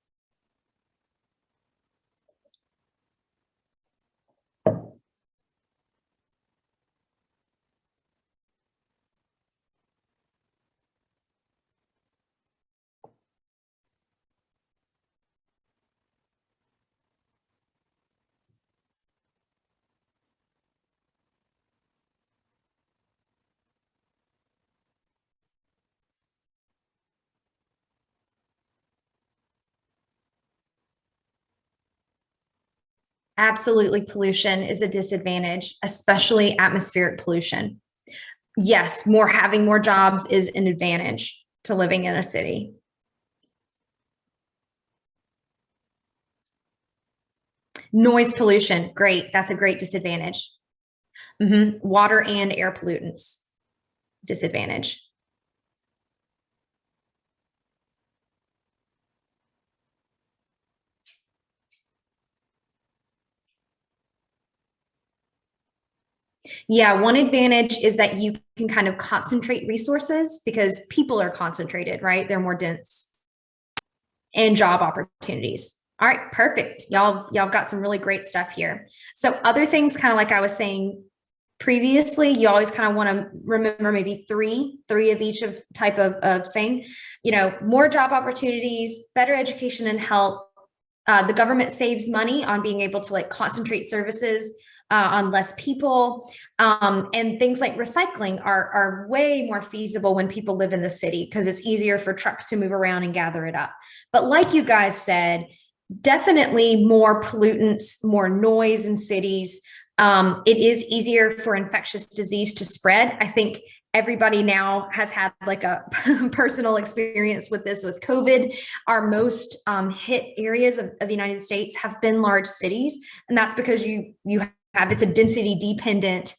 Absolutely, pollution is a disadvantage, especially atmospheric pollution. Yes, having more jobs is an advantage to living in a city. Noise pollution, great. That's a great disadvantage. Water and air pollutants, disadvantage. Yeah, one advantage is that you can kind of concentrate resources because people are concentrated, right? They're more dense. And job opportunities. All right, perfect. Y'all got some really great stuff here. So other things, kind of like I was saying previously, you always kind of want to remember maybe three of each of type of thing. More job opportunities, better education and health. The government saves money on being able to concentrate services on less people, and things like recycling are way more feasible when people live in the city because it's easier for trucks to move around and gather it up. But like you guys said, definitely more pollutants, more noise in cities. It is easier for infectious disease to spread. I think everybody now has had a personal experience with this with COVID. Our most hit areas of the United States have been large cities, and that's because you it's a density dependent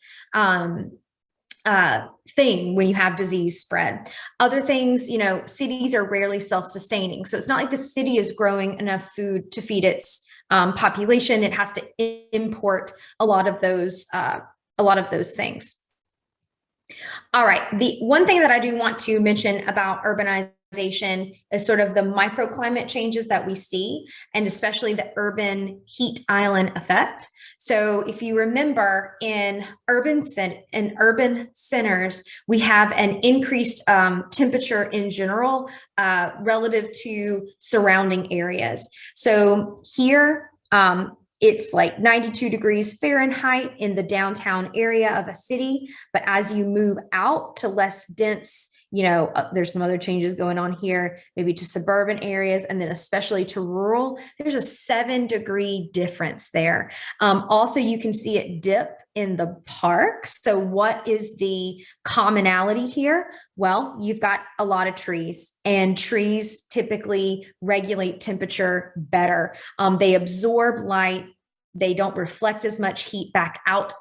thing when you have disease spread. Other things, cities are rarely self-sustaining. So it's not like the city is growing enough food to feed its population. It has to import a lot of those things. All right. The one thing that I do want to mention about urbanization is sort of the microclimate changes that we see, and especially the urban heat island effect. So if you remember, in urban centers, we have an increased temperature in general relative to surrounding areas. So here, it's like 92 degrees Fahrenheit in the downtown area of a city. But as you move out to less dense There's some other changes going on here, maybe to suburban areas, and then especially to rural. There's a 7-degree difference there. Also, you can see it dip in the parks. So what is the commonality here? Well, you've got a lot of trees, and trees typically regulate temperature better. They absorb light. They don't reflect as much heat back out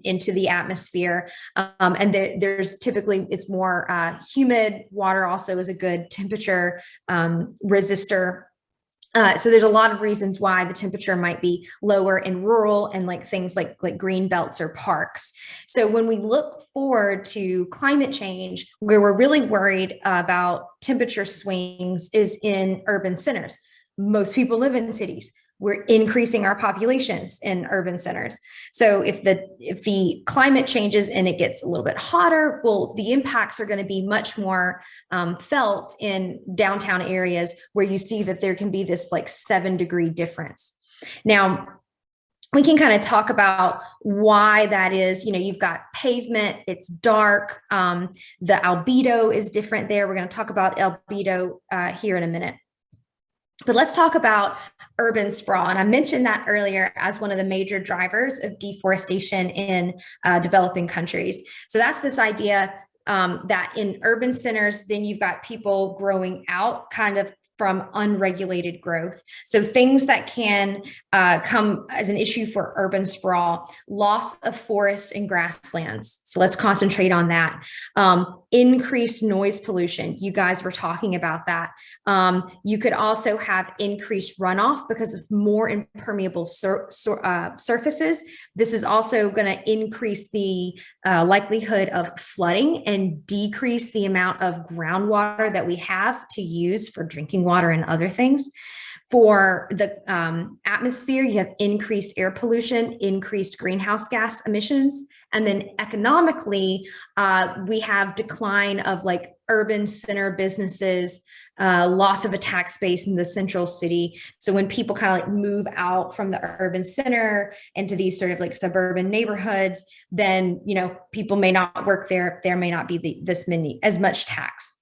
into the atmosphere. And there's typically, it's more humid. Water also is a good temperature resistor. So there's a lot of reasons why the temperature might be lower in rural and like things like green belts or parks. So when we look forward to climate change, where we're really worried about temperature swings is in urban centers. Most people live in cities. We're increasing our populations in urban centers. So if the climate changes and it gets a little bit hotter, well, the impacts are going to be much more felt in downtown areas where you see that there can be this like 7-degree difference. Now, we can kind of talk about why that is. You've got pavement, it's dark. The albedo is different there. We're going to talk about albedo here in a minute. But let's talk about urban sprawl. And I mentioned that earlier as one of the major drivers of deforestation in developing countries. So that's this idea that in urban centers, then you've got people growing out kind of from unregulated growth. So things that can come as an issue for urban sprawl: loss of forest and grasslands. So let's concentrate on that. Increased noise pollution. You guys were talking about that. You could also have increased runoff because of more impermeable surfaces. This is also going to increase the likelihood of flooding and decrease the amount of groundwater that we have to use for drinking water and other things. For the atmosphere, you have increased air pollution, increased greenhouse gas emissions. And then economically, we have decline of like urban center businesses, loss of a tax base in the central city. So when people kind of like move out from the urban center into these sort of like suburban neighborhoods, then, people may not work there. There may not be as much tax.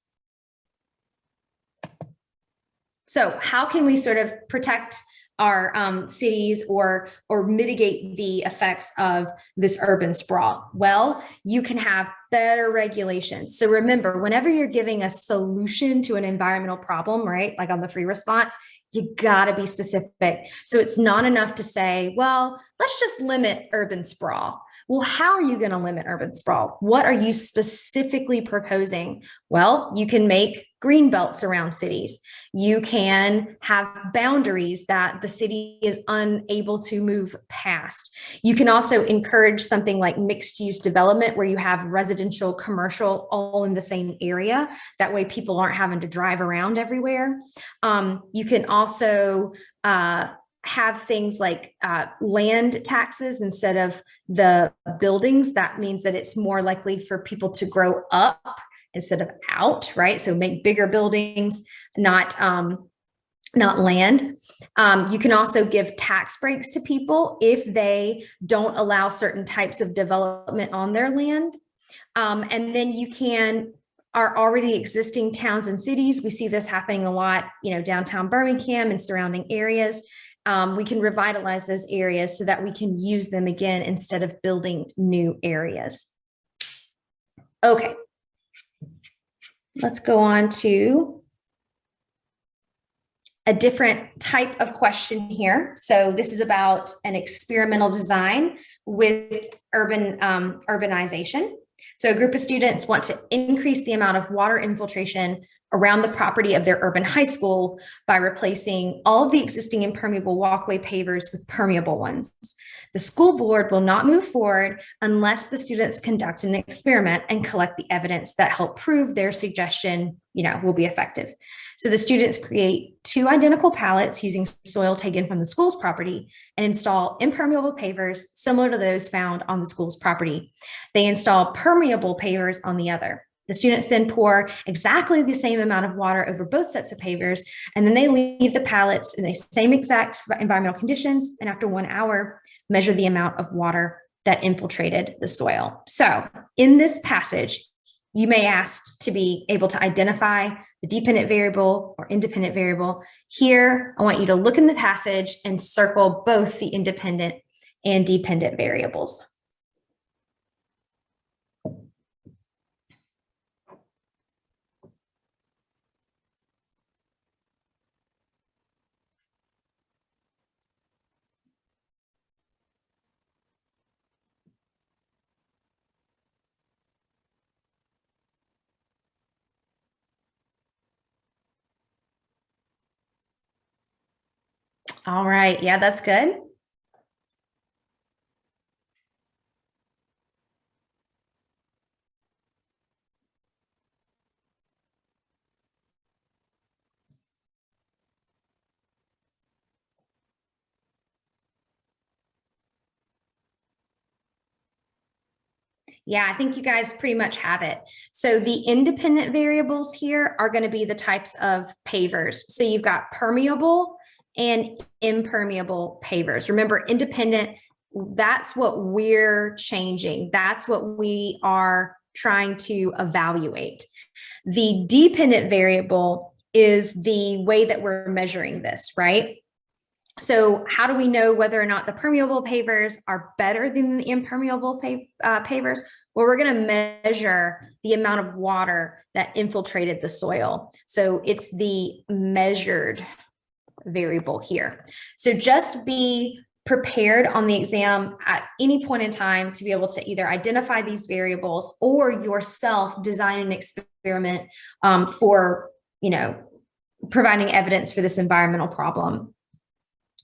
So how can we sort of protect our cities or mitigate the effects of this urban sprawl? Well, you can have better regulations. So remember, whenever you're giving a solution to an environmental problem, right, like on the free response, you gotta be specific. So it's not enough to say, well, let's just limit urban sprawl. Well, how are you going to limit urban sprawl? What are you specifically proposing? Well, you can make green belts around cities. You can have boundaries that the city is unable to move past. You can also encourage something like mixed use development where you have residential, commercial, all in the same area. That way people aren't having to drive around everywhere. You can also have things like land taxes instead of the buildings. That means that it's more likely for people to grow up instead of out, right? So make bigger buildings, not land. You can also give tax breaks to people if they don't allow certain types of development on their land. And then you can our already existing towns and cities. We see this happening a lot, downtown Birmingham and surrounding areas. We can revitalize those areas so that we can use them again instead of building new areas. Okay, let's go on to a different type of question here. So this is about an experimental design with urbanization. So a group of students want to increase the amount of water infiltration around the property of their urban high school by replacing all of the existing impermeable walkway pavers with permeable ones. The school board will not move forward unless the students conduct an experiment and collect the evidence that help prove their suggestion, will be effective. So the students create 2 identical pallets using soil taken from the school's property and install impermeable pavers similar to those found on the school's property. They install permeable pavers on the other. The students then pour exactly the same amount of water over both sets of pavers, and then they leave the pallets in the same exact environmental conditions, and after 1 hour, measure the amount of water that infiltrated the soil. So in this passage, you may ask to be able to identify the dependent variable or independent variable. Here, I want you to look in the passage and circle both the independent and dependent variables. All right, yeah, that's good. Yeah, I think you guys pretty much have it. So the independent variables here are going to be the types of pavers. So you've got permeable and impermeable pavers. Remember, independent, that's what we're changing. That's what we are trying to evaluate. The dependent variable is the way that we're measuring this, right? So how do we know whether or not the permeable pavers are better than the impermeable pavers? Well, we're going to measure the amount of water that infiltrated the soil. So it's the measured variable here. So just be prepared on the exam at any point in time to be able to either identify these variables or yourself design an experiment for, providing evidence for this environmental problem.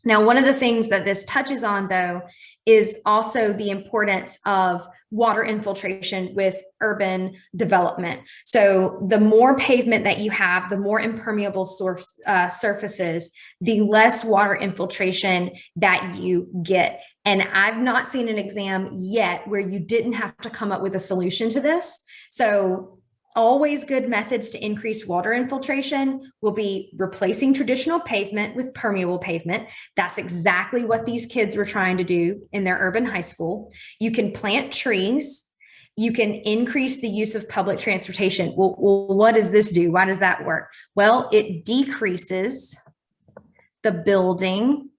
Now, one of the things that this touches on, though, is also the importance of water infiltration with urban development. So the more pavement that you have, the more impermeable surfaces, the less water infiltration that you get. And I've not seen an exam yet where you didn't have to come up with a solution to this. So always good methods to increase water infiltration will be replacing traditional pavement with permeable pavement. That's exactly what these kids were trying to do in their urban high school. You can plant trees. You can increase the use of public transportation. Well, what does this do? Why does that work? Well, it decreases the building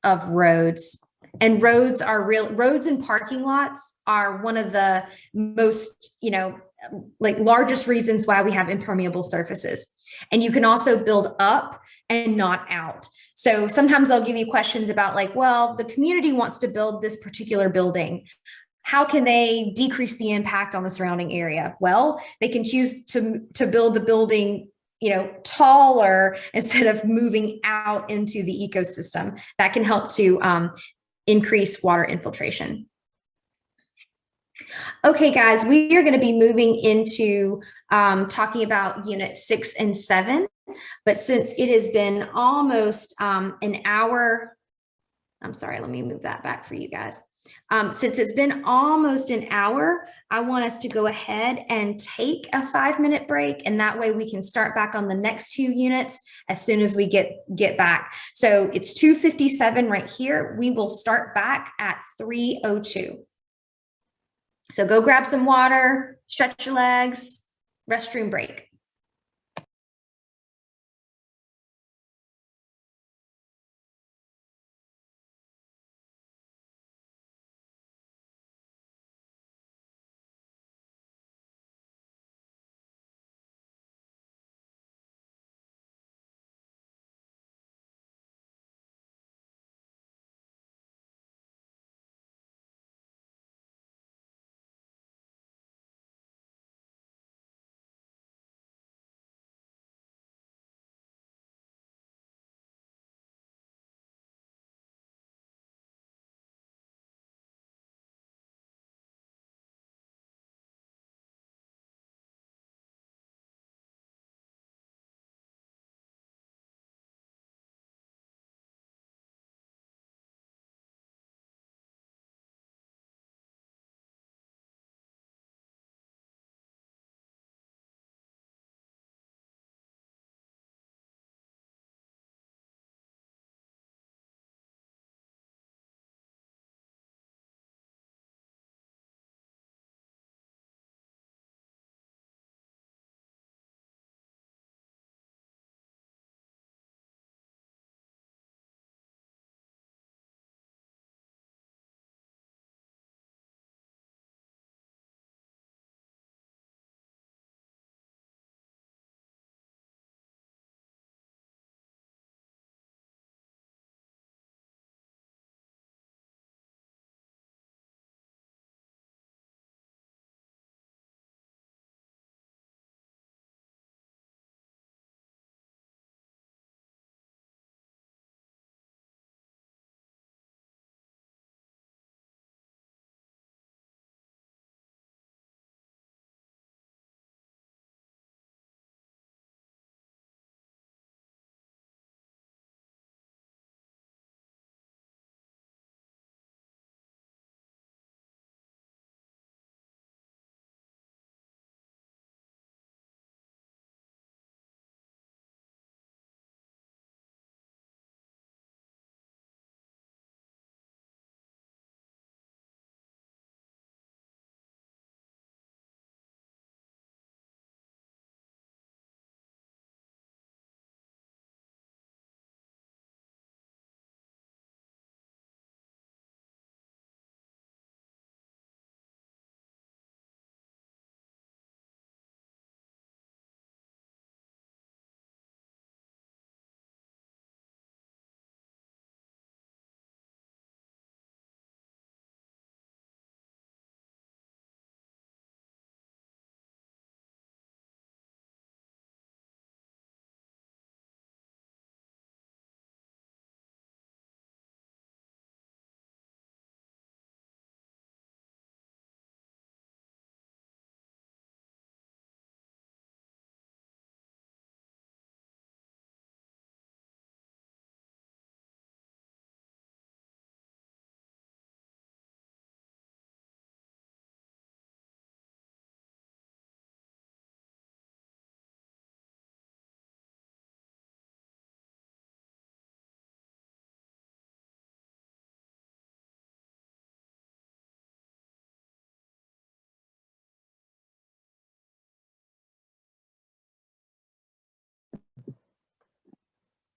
of roads. And roads and parking lots are one of the most, largest reasons why we have impermeable surfaces. And you can also build up and not out. So sometimes they'll give you questions about the community wants to build this particular building. How can they decrease the impact on the surrounding area? Well, they can choose to build the building taller instead of moving out into the ecosystem. That can help to increase water infiltration. Okay, guys, we are going to be moving into talking about unit 6 and 7. But since it has been almost an hour, I'm sorry, let me move that back for you guys. Since it's been almost an hour, I want us to go ahead and take a 5-minute break, and that way we can start back on the next 2 units as soon as we get back. So it's 2:57 right here. We will start back at 3:02. So go grab some water, stretch your legs, restroom break.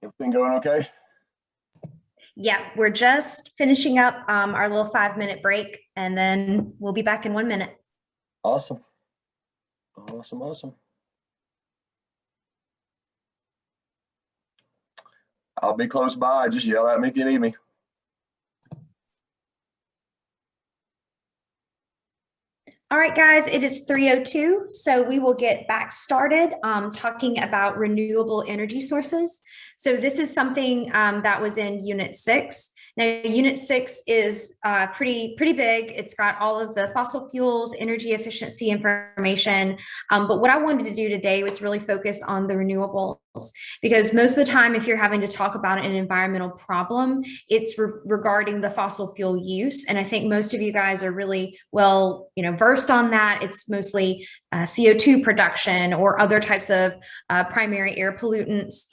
Everything going okay? Yeah, we're just finishing up our little 5-minute break, and then we'll be back in 1 minute. Awesome. Awesome, awesome. I'll be close by. Just yell at me if you need me. All right, guys, it is 3:02, so we will get back started talking about renewable energy sources. So this is something that was in Unit 6. Now, Unit 6 is pretty big. It's got all of the fossil fuels, energy efficiency information. But what I wanted to do today was really focus on the renewables, because most of the time, if you're having to talk about an environmental problem, it's regarding the fossil fuel use. And I think most of you guys are really well, versed on that. It's mostly CO2 production or other types of primary air pollutants.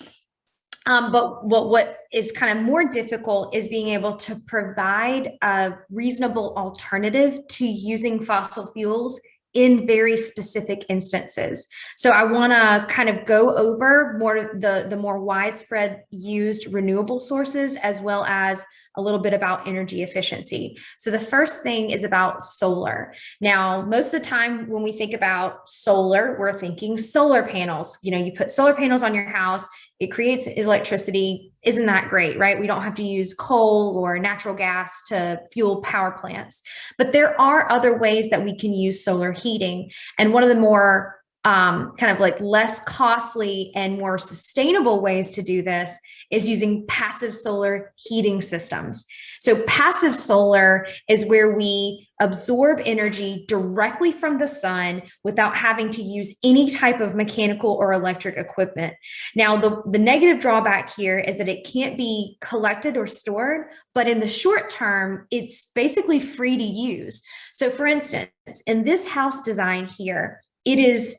But what is kind of more difficult is being able to provide a reasonable alternative to using fossil fuels in very specific instances. So I want to kind of go over more the more widespread used renewable sources, as well as a little bit about energy efficiency. So the first thing is about solar. Now, most of the time when we think about solar, we're thinking solar panels. You put solar panels on your house, it creates electricity. Isn't that great, right? We don't have to use coal or natural gas to fuel power plants. But there are other ways that we can use solar heating. And one of the more kind of like less costly and more sustainable ways to do this is using passive solar heating systems. So passive solar is where we absorb energy directly from the sun without having to use any type of mechanical or electric equipment. Now, the negative drawback here is that it can't be collected or stored, but in the short term, it's basically free to use. So for instance, in this house design here, it is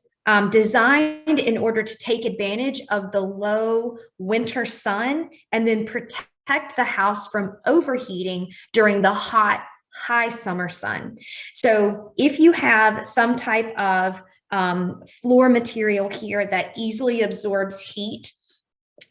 designed in order to take advantage of the low winter sun and then protect the house from overheating during the hot, high summer sun. So if you have some type of floor material here that easily absorbs heat,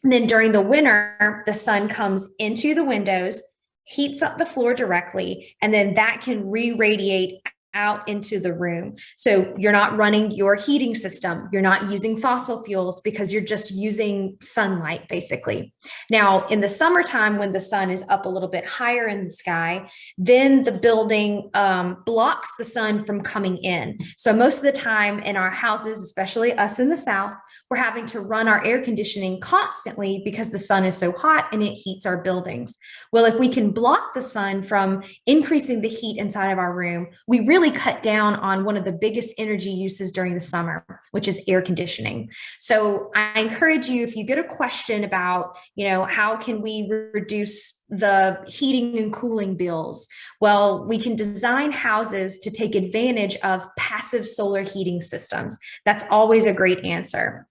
then during the winter, the sun comes into the windows, heats up the floor directly, and then that can re-radiate out into the room. So you're not running your heating system. You're not using fossil fuels because you're just using sunlight, basically. Now, in the summertime, when the sun is up a little bit higher in the sky, then the building blocks the sun from coming in. So most of the time in our houses, especially us in the South, we're having to run our air conditioning constantly because the sun is so hot and it heats our buildings. Well, if we can block the sun from increasing the heat inside of our room, we really cut down on one of the biggest energy uses during the summer, which is air conditioning. So I encourage you, if you get a question about, how can we reduce the heating and cooling bills? Well, we can design houses to take advantage of passive solar heating systems. That's always a great answer.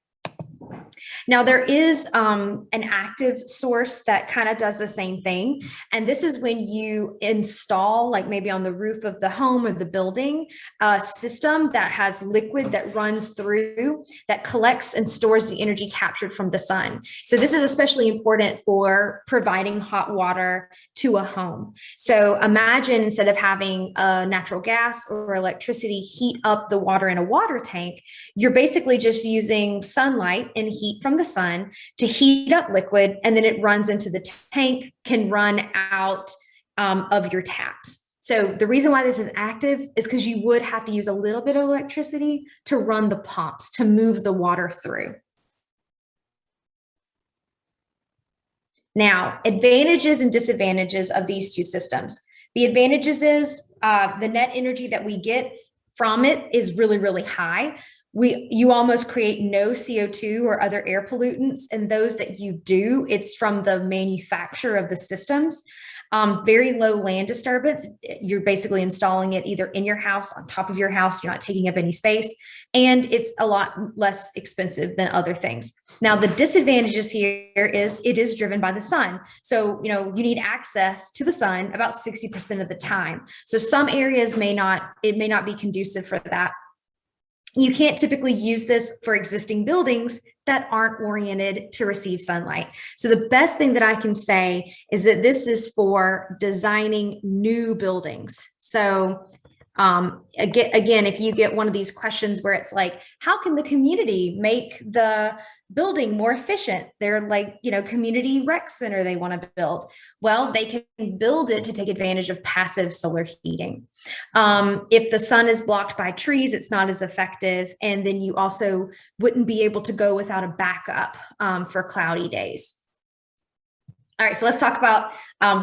Now, there is an active source that kind of does the same thing. And this is when you install, like maybe on the roof of the home or the building, a system that has liquid that runs through, that collects and stores the energy captured from the sun. So this is especially important for providing hot water to a home. So imagine instead of having natural gas or electricity heat up the water in a water tank, you're basically just using sunlight and heat from the sun to heat up liquid, and then it runs into the tank, can run out of your taps. So the reason why this is active is because you would have to use a little bit of electricity to run the pumps to move the water through. Now, advantages and disadvantages of these two systems. The advantages is the net energy that we get from it is really, really high. You almost create no CO2 or other air pollutants, and those that you do, it's from the manufacture of the systems. Very low land disturbance. You're basically installing it either in your house, on top of your house. You're not taking up any space, and it's a lot less expensive than other things. Now, the disadvantages here is it is driven by the sun. So, you need access to the sun about 60% of the time. So some areas may not be conducive for that. You can't typically use this for existing buildings that aren't oriented to receive sunlight. So the best thing that I can say is that this is for designing new buildings. So again, if you get one of these questions where it's like, how can the community make the building more efficient? They're like, community rec center they want to build. Well, they can build it to take advantage of passive solar heating. If the sun is blocked by trees, it's not as effective. And then you also wouldn't be able to go without a backup for cloudy days. All right, so let's talk about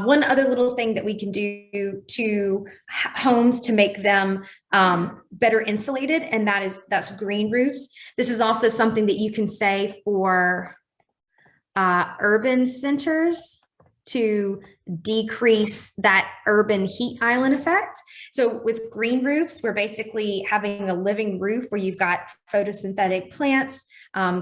one other little thing that we can do to homes to make them better insulated, and that's green roofs. This is also something that you can say for urban centers to decrease that urban heat island effect. So with green roofs, we're basically having a living roof where you've got photosynthetic plants,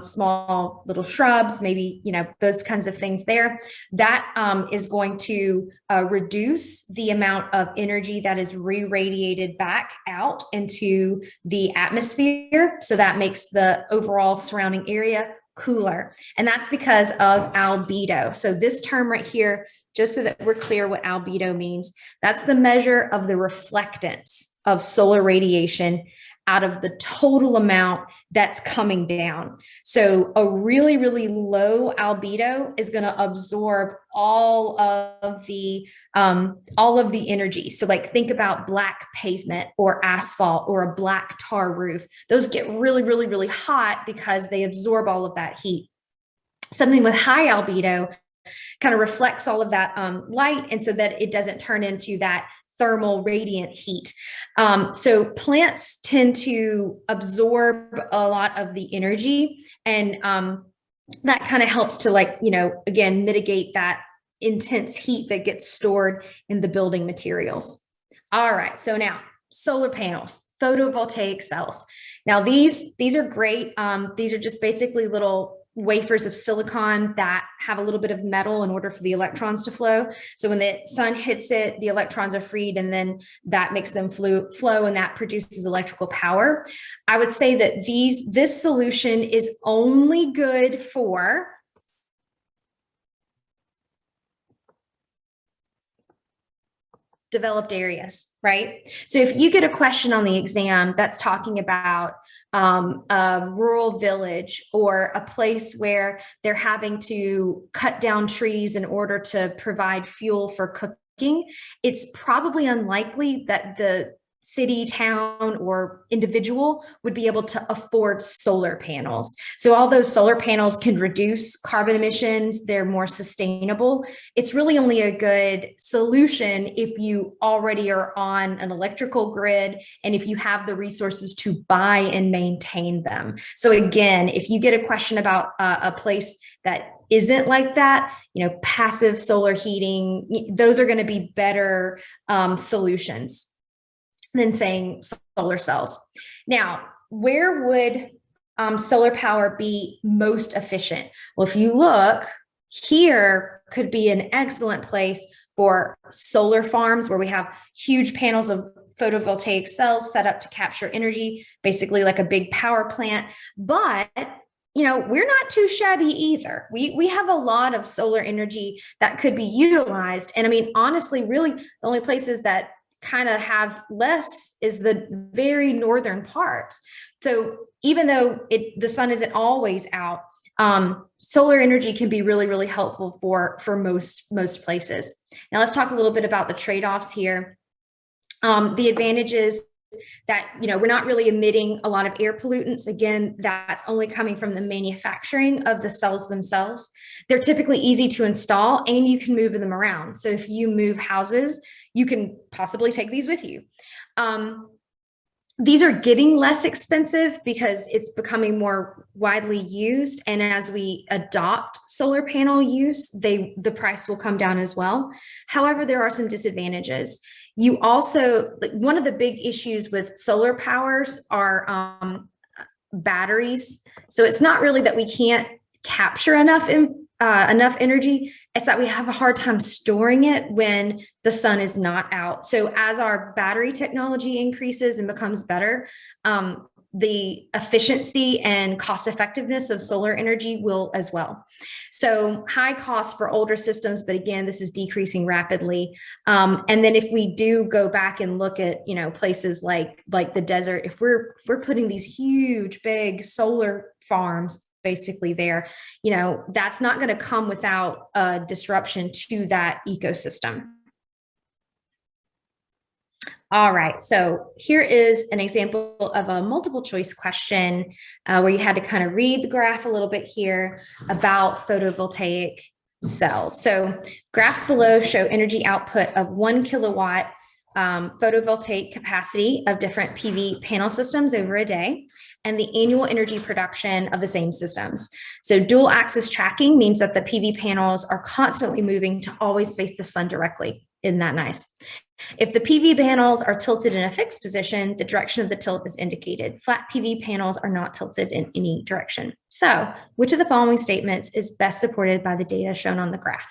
small little shrubs, maybe, those kinds of things there. That is going to reduce the amount of energy that is re-radiated back out into the atmosphere. So that makes the overall surrounding area cooler. And that's because of albedo. So this term right here, just so that we're clear what albedo means, that's the measure of the reflectance of solar radiation out of the total amount that's coming down. So a really, really low albedo is going to absorb all of the energy. So like think about black pavement or asphalt or a black tar roof. Those get really, really, really hot because they absorb all of that heat. Something with high albedo kind of reflects all of that light, and so that it doesn't turn into that thermal radiant heat. So plants tend to absorb a lot of the energy, and that kind of helps to again, mitigate that intense heat that gets stored in the building materials. All right, so now solar panels, photovoltaic cells. Now these are great. These are just basically little wafers of silicon that have a little bit of metal in order for the electrons to flow. So when the sun hits it, the electrons are freed, and then that makes them flow, and that produces electrical power. I would say that this solution is only good for developed areas, right? So if you get a question on the exam that's talking about a rural village or a place where they're having to cut down trees in order to provide fuel for cooking, it's probably unlikely that the city, town, or individual would be able to afford solar panels. So although solar panels can reduce carbon emissions, they're more sustainable. It's really only a good solution if you already are on an electrical grid and if you have the resources to buy and maintain them. So again, if you get a question about a place that isn't like that, passive solar heating, those are going to be better solutions than saying solar cells. Now, where would solar power be most efficient? Well, if you look, here could be an excellent place for solar farms where we have huge panels of photovoltaic cells set up to capture energy, basically like a big power plant. But we're not too shabby either. We have a lot of solar energy that could be utilized. And I mean, honestly, really the only places that kind of have less is the very northern parts. So even though the sun isn't always out, solar energy can be really, really helpful for most places. Now let's talk a little bit about the trade-offs here. The advantages that, we're not really emitting a lot of air pollutants. Again, that's only coming from the manufacturing of the cells themselves. They're typically easy to install and you can move them around. So if you move houses, you can possibly take these with you. These are getting less expensive because it's becoming more widely used. And as we adopt solar panel use, the price will come down as well. However, there are some disadvantages. You also, one of the big issues with solar powers are batteries. So it's not really that we can't capture enough energy, it's that we have a hard time storing it when the sun is not out. So as our battery technology increases and becomes better, the efficiency and cost effectiveness of solar energy will as well. So high cost for older systems, but again, this is decreasing rapidly. And then if we do go back and look at, places like the desert, if we're putting these huge, big solar farms basically there, that's not going to come without a disruption to that ecosystem. All right, so here is an example of a multiple choice question where you had to kind of read the graph a little bit here about photovoltaic cells. So graphs below show energy output of 1 kilowatt photovoltaic capacity of different PV panel systems over a day, and the annual energy production of the same systems. So dual axis tracking means that the PV panels are constantly moving to always face the sun directly. Isn't that nice? If the PV panels are tilted in a fixed position, the direction of the tilt is indicated. Flat PV panels are not tilted in any direction. So, which of the following statements is best supported by the data shown on the graph?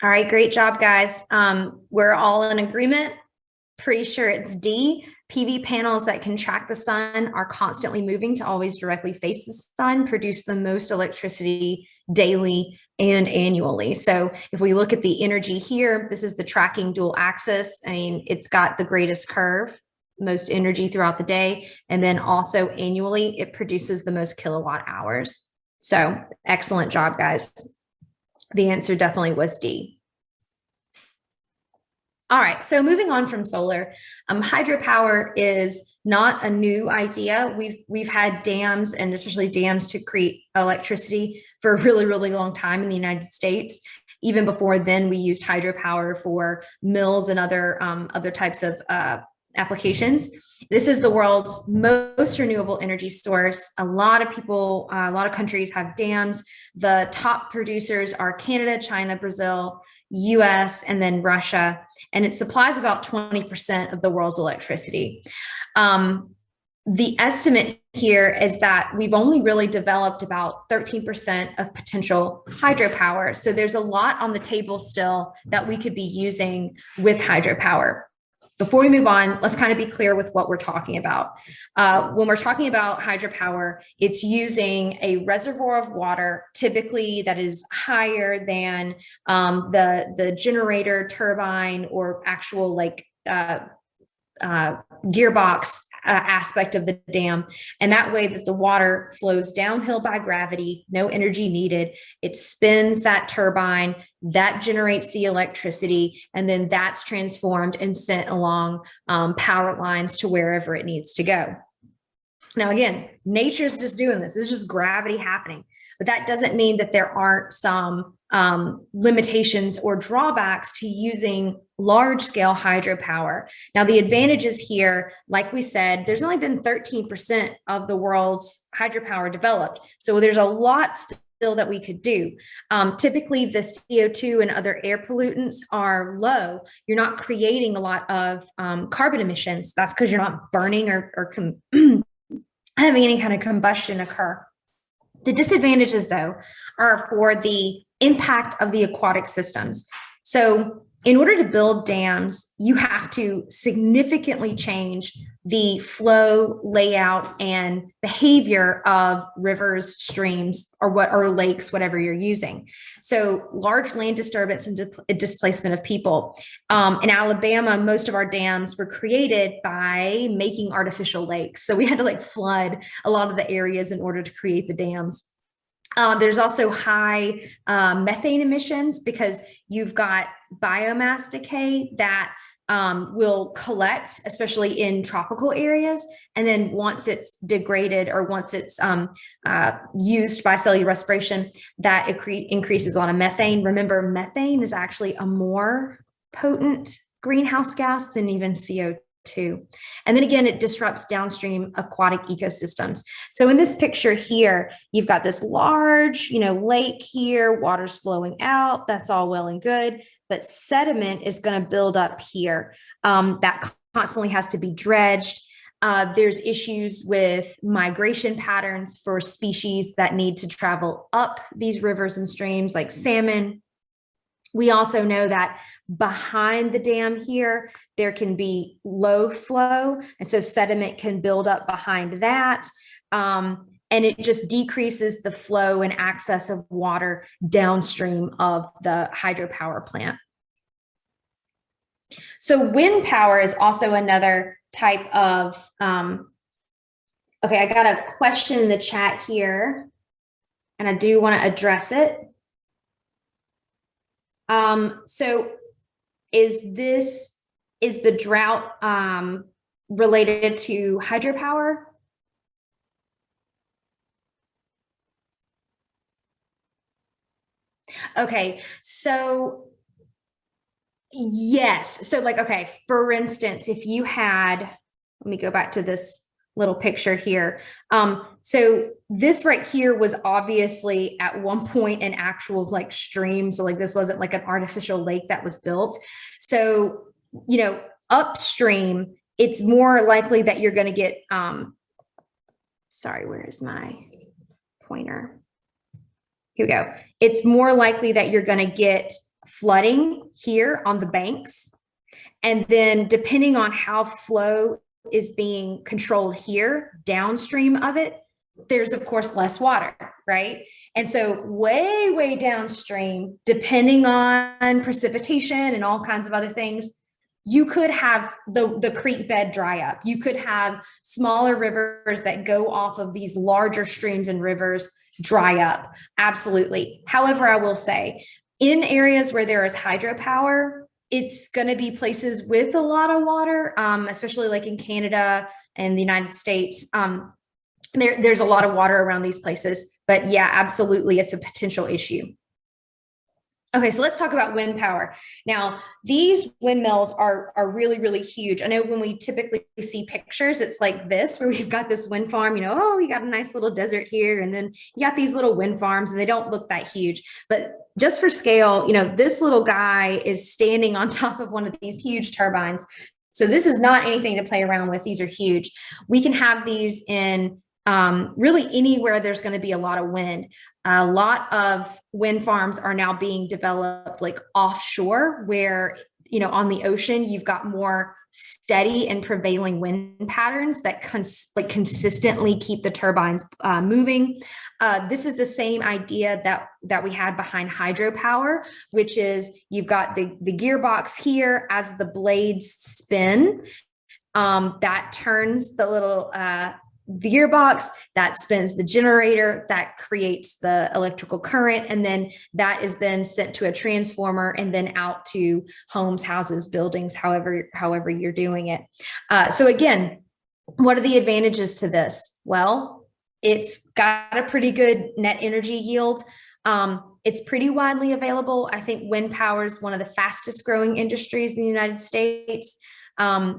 All right, great job, guys. We're all in agreement. Pretty sure it's D. PV panels that can track the sun are constantly moving to always directly face the sun, produce the most electricity daily and annually. So if we look at the energy here, this is the tracking dual axis. I mean, it's got the greatest curve, most energy throughout the day. And then also annually, it produces the most kilowatt hours. So excellent job, guys. The answer definitely was D. All right, so moving on from solar, hydropower is not a new idea. We've had dams, and especially dams, to create electricity for a really, really long time in the United States. Even before then, we used hydropower for mills and other types of applications. This is the world's most renewable energy source. A lot of people, a lot of countries have dams. The top producers are Canada, China, Brazil, US, and then Russia, and it supplies about 20% of the world's electricity. The estimate here is that we've only really developed about 13% of potential hydropower. So there's a lot on the table still that we could be using with hydropower. Before we move on, let's kind of be clear with what we're talking about. When we're talking about hydropower, it's using a reservoir of water, typically that is higher than the generator, turbine, or actual gearbox aspect of the dam. And that way that the water flows downhill by gravity, no energy needed. It spins that turbine, that generates the electricity, and then that's transformed and sent along power lines to wherever it needs to go. Now, again, nature's just doing this. It's just gravity happening. But that doesn't mean that there aren't some limitations or drawbacks to using large-scale hydropower. Now, the advantages here, like we said, there's only been 13% of the world's hydropower developed. So there's a lot still that we could do. Typically, the CO2 and other air pollutants are low. You're not creating a lot of carbon emissions. That's because you're not burning or having any kind of combustion occur. The disadvantages, though, are for the impact of the aquatic systems. So in order to build dams, you have to significantly change the flow, layout, and behavior of rivers, streams, or lakes, whatever you're using. So large land disturbance and displacement of people. In Alabama, most of our dams were created by making artificial lakes. So we had to like flood a lot of the areas in order to create the dams. There's also high methane emissions because you've got biomass decay that will collect, especially in tropical areas. And then once it's degraded or once it's used by cellular respiration, that increases a lot of methane. Remember, methane is actually a more potent greenhouse gas than even CO2. And then again, it disrupts downstream aquatic ecosystems. So in this picture here, you've got this large, lake here, water's flowing out. That's all well and good, but sediment is going to build up here. That constantly has to be dredged. There's issues with migration patterns for species that need to travel up these rivers and streams, like salmon. We also know that behind the dam here, there can be low flow. And so sediment can build up behind that. And it just decreases the flow and access of water downstream of the hydropower plant. So wind power is also another type of, okay, I got a question in the chat here, and I do want to address it. So is the drought related to hydropower? Okay, so yes. So like, okay, for instance, if you had, let me go back to this little picture here. So this right here was obviously at one point an actual like stream. So like this wasn't like an artificial lake that was built. So, upstream, it's more likely that you're going to get, sorry, where is my pointer? Here we go. It's more likely that you're going to get flooding here on the banks. And then depending on how flow is being controlled here downstream of it, there's of course less water, right? And so way downstream, depending on precipitation and all kinds of other things, you could have the creek bed dry up. You could have smaller rivers that go off of these larger streams and rivers dry up. Absolutely. However, I will say in areas where there is hydropower, it's going to be places with a lot of water, especially like in Canada and the United States. There's a lot of water around these places, but yeah, absolutely, it's a potential issue. Okay, so let's talk about wind power. Now, these windmills are really huge. I know when we typically see pictures, it's like this, where we've got this wind farm, oh, you got a nice little desert here, and then you got these little wind farms, and they don't look that huge. But just for scale, this little guy is standing on top of one of these huge turbines. So this is not anything to play around with. These are huge. We can have these in really anywhere there's going to be a lot of wind. A lot of wind farms are now being developed like offshore, where, on the ocean, you've got more steady and prevailing wind patterns that consistently keep the turbines moving. This is the same idea that we had behind hydropower, which is you've got the gearbox here as the blades spin. That turns the little the gearbox, that spins the generator, that creates the electrical current, and then that is then sent to a transformer and then out to homes, houses, buildings, however you're doing it. So again, what are the advantages to this? Well, it's got a pretty good net energy yield. It's pretty widely available. I think wind power is one of the fastest growing industries in the United States.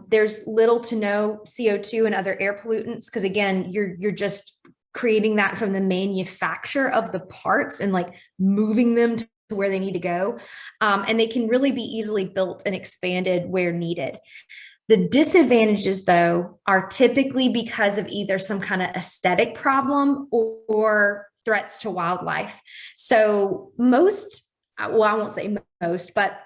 There's little to no CO2 and other air pollutants, because again, you're just creating that from the manufacture of the parts and like moving them to where they need to go. And they can really be easily built and expanded where needed. The disadvantages, though, are typically because of either some kind of aesthetic problem or threats to wildlife. So I won't say most, but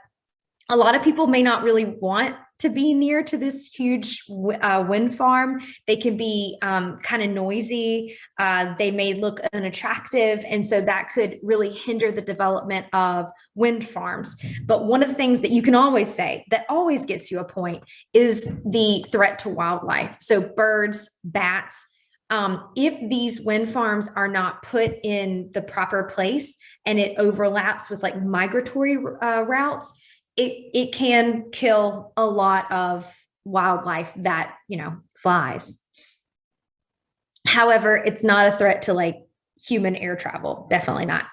A lot of people may not really want to be near to this huge wind farm. They can be kind of noisy. They may look unattractive. And so that could really hinder the development of wind farms. But one of the things that you can always say that always gets you a point is the threat to wildlife. So birds, bats. If these wind farms are not put in the proper place and it overlaps with like migratory routes, it can kill a lot of wildlife that, flies. However, it's not a threat to like human air travel. Definitely not.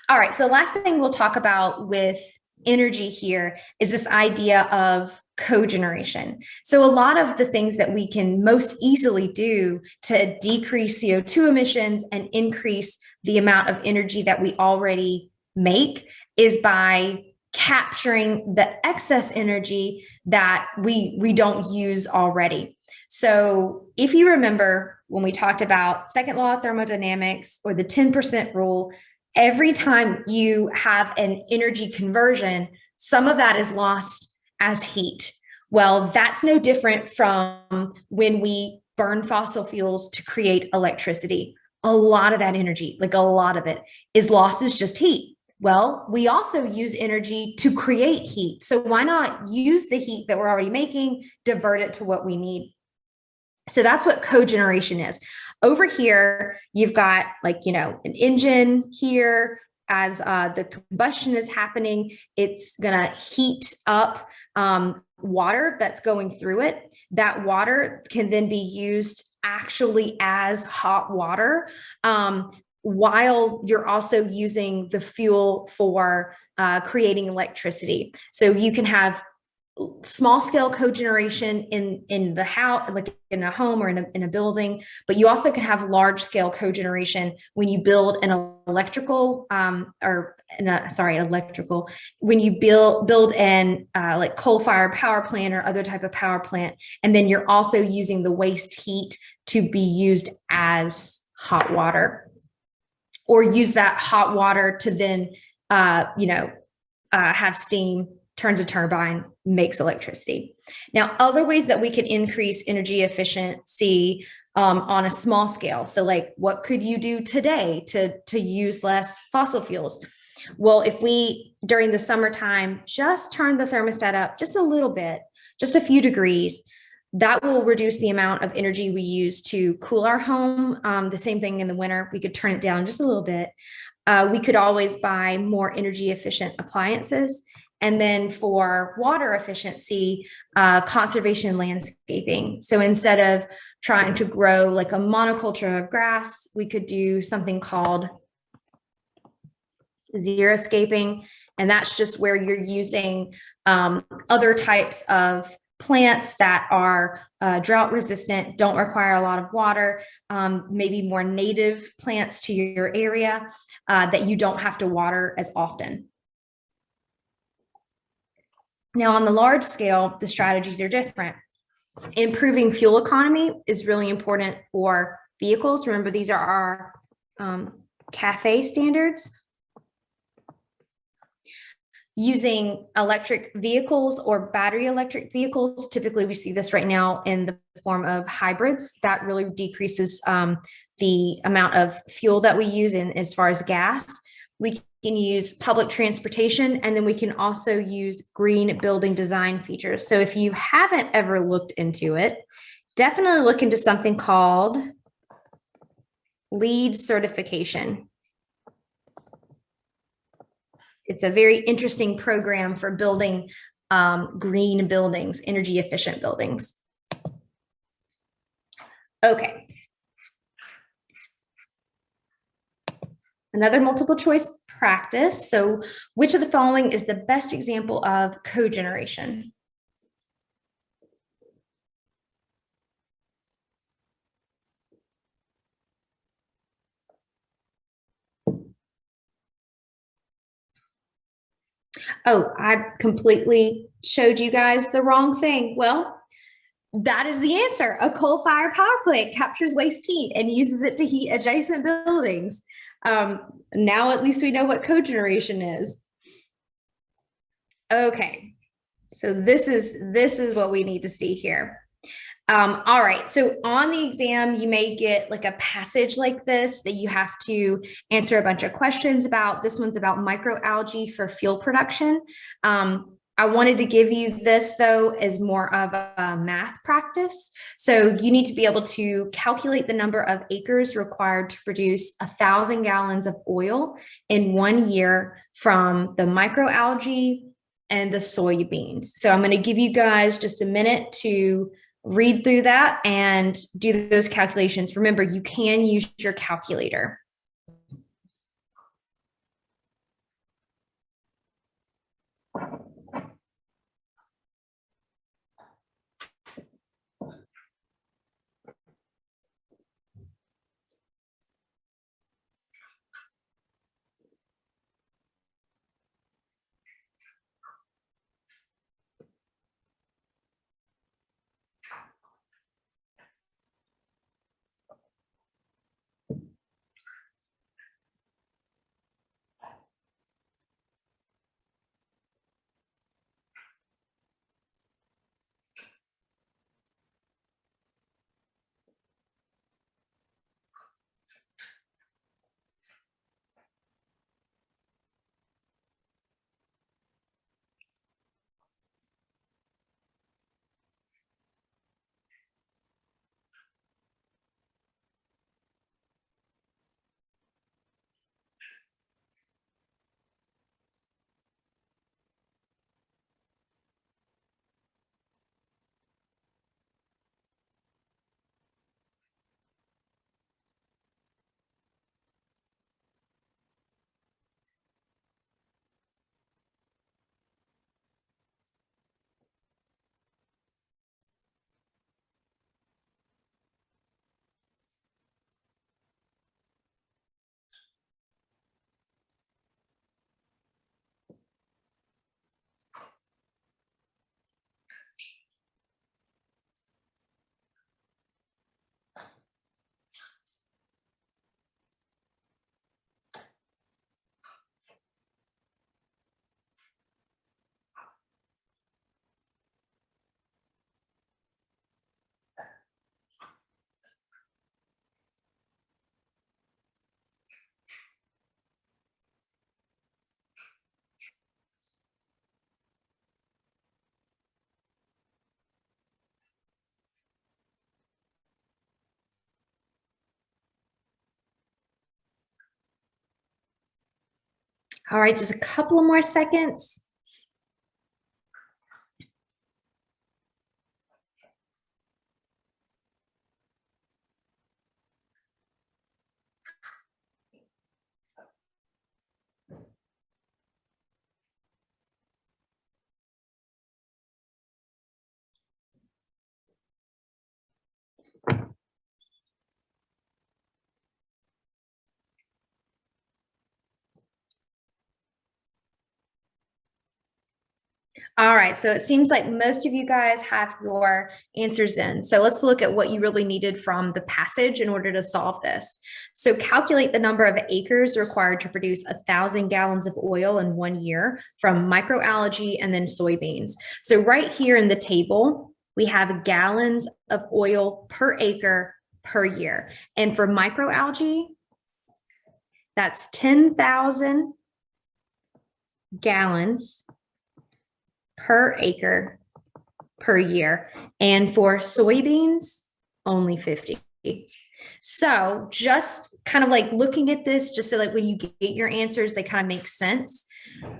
All right. So last thing we'll talk about with energy here is this idea of cogeneration. So a lot of the things that we can most easily do to decrease CO2 emissions and increase the amount of energy that we already make is by capturing the excess energy that we don't use already. So if you remember when we talked about second law of thermodynamics or the 10% rule, every time you have an energy conversion, some of that is lost as heat. Well, that's no different from when we burn fossil fuels to create electricity. A lot of that energy, like a lot of it, is lost as just heat. Well, we also use energy to create heat. So why not use the heat that we're already making, divert it to what we need? So that's what cogeneration is. Over here, you've got like, an engine here. As the combustion is happening, it's going to heat up water that's going through it. That water can then be used actually as hot water. While you're also using the fuel for creating electricity. So you can have small scale cogeneration in the house, like in a home or in a building, but you also can have large scale cogeneration when you build an electrical when you build an like coal fired power plant or other type of power plant, and then you're also using the waste heat to be used as hot water, or use that hot water to then have steam, turns a turbine, makes electricity. Now, other ways that we can increase energy efficiency on a small scale. So like, what could you do today to use less fossil fuels? Well, if we, during the summertime, just turn the thermostat up just a little bit, just a few degrees, that will reduce the amount of energy we use to cool our home. The same thing in the winter, we could turn it down just a little bit. We could always buy more energy efficient appliances. And then for water efficiency, conservation landscaping. So instead of trying to grow like a monoculture of grass, we could do something called xeriscaping. And that's just where you're using other types of plants that are drought resistant, don't require a lot of water, maybe more native plants to your area that you don't have to water as often. Now, on the large scale, the strategies are different. Improving fuel economy is really important for vehicles. Remember, these are our CAFE standards. Using electric vehicles or battery electric vehicles, typically we see this right now in the form of hybrids. That really decreases the amount of fuel that we use in as far as gas. We can use public transportation, and then we can also use green building design features. So if you haven't ever looked into it, definitely look into something called LEED certification. It's a very interesting program for building green buildings, energy efficient buildings. Okay. Another multiple choice practice. So which of the following is the best example of cogeneration? Oh, I completely showed you guys the wrong thing. Well, that is the answer. A coal-fired power plant captures waste heat and uses it to heat adjacent buildings. Now at least we know what cogeneration is. Okay, So this is what we need to see here. All right, so on the exam, you may get like a passage like this that you have to answer a bunch of questions about. This one's about microalgae for fuel production. I wanted to give you this, though, as more of a math practice. So you need to be able to calculate the number of acres required to produce 1,000 gallons of oil in 1 year from the microalgae and the soybeans. So I'm going to give you guys just a minute to read through that and do those calculations. Remember, you can use your calculator. All right, just a couple of more seconds. All right, so it seems like most of you guys have your answers in. So let's look at what you really needed from the passage in order to solve this. So calculate the number of acres required to produce 1,000 gallons of oil in 1 year from microalgae and then soybeans. So right here in the table, we have gallons of oil per acre per year. And for microalgae, that's 10,000 gallons per acre per year. And for soybeans, only 50. So just kind of like looking at this, just so like when you get your answers, they kind of make sense.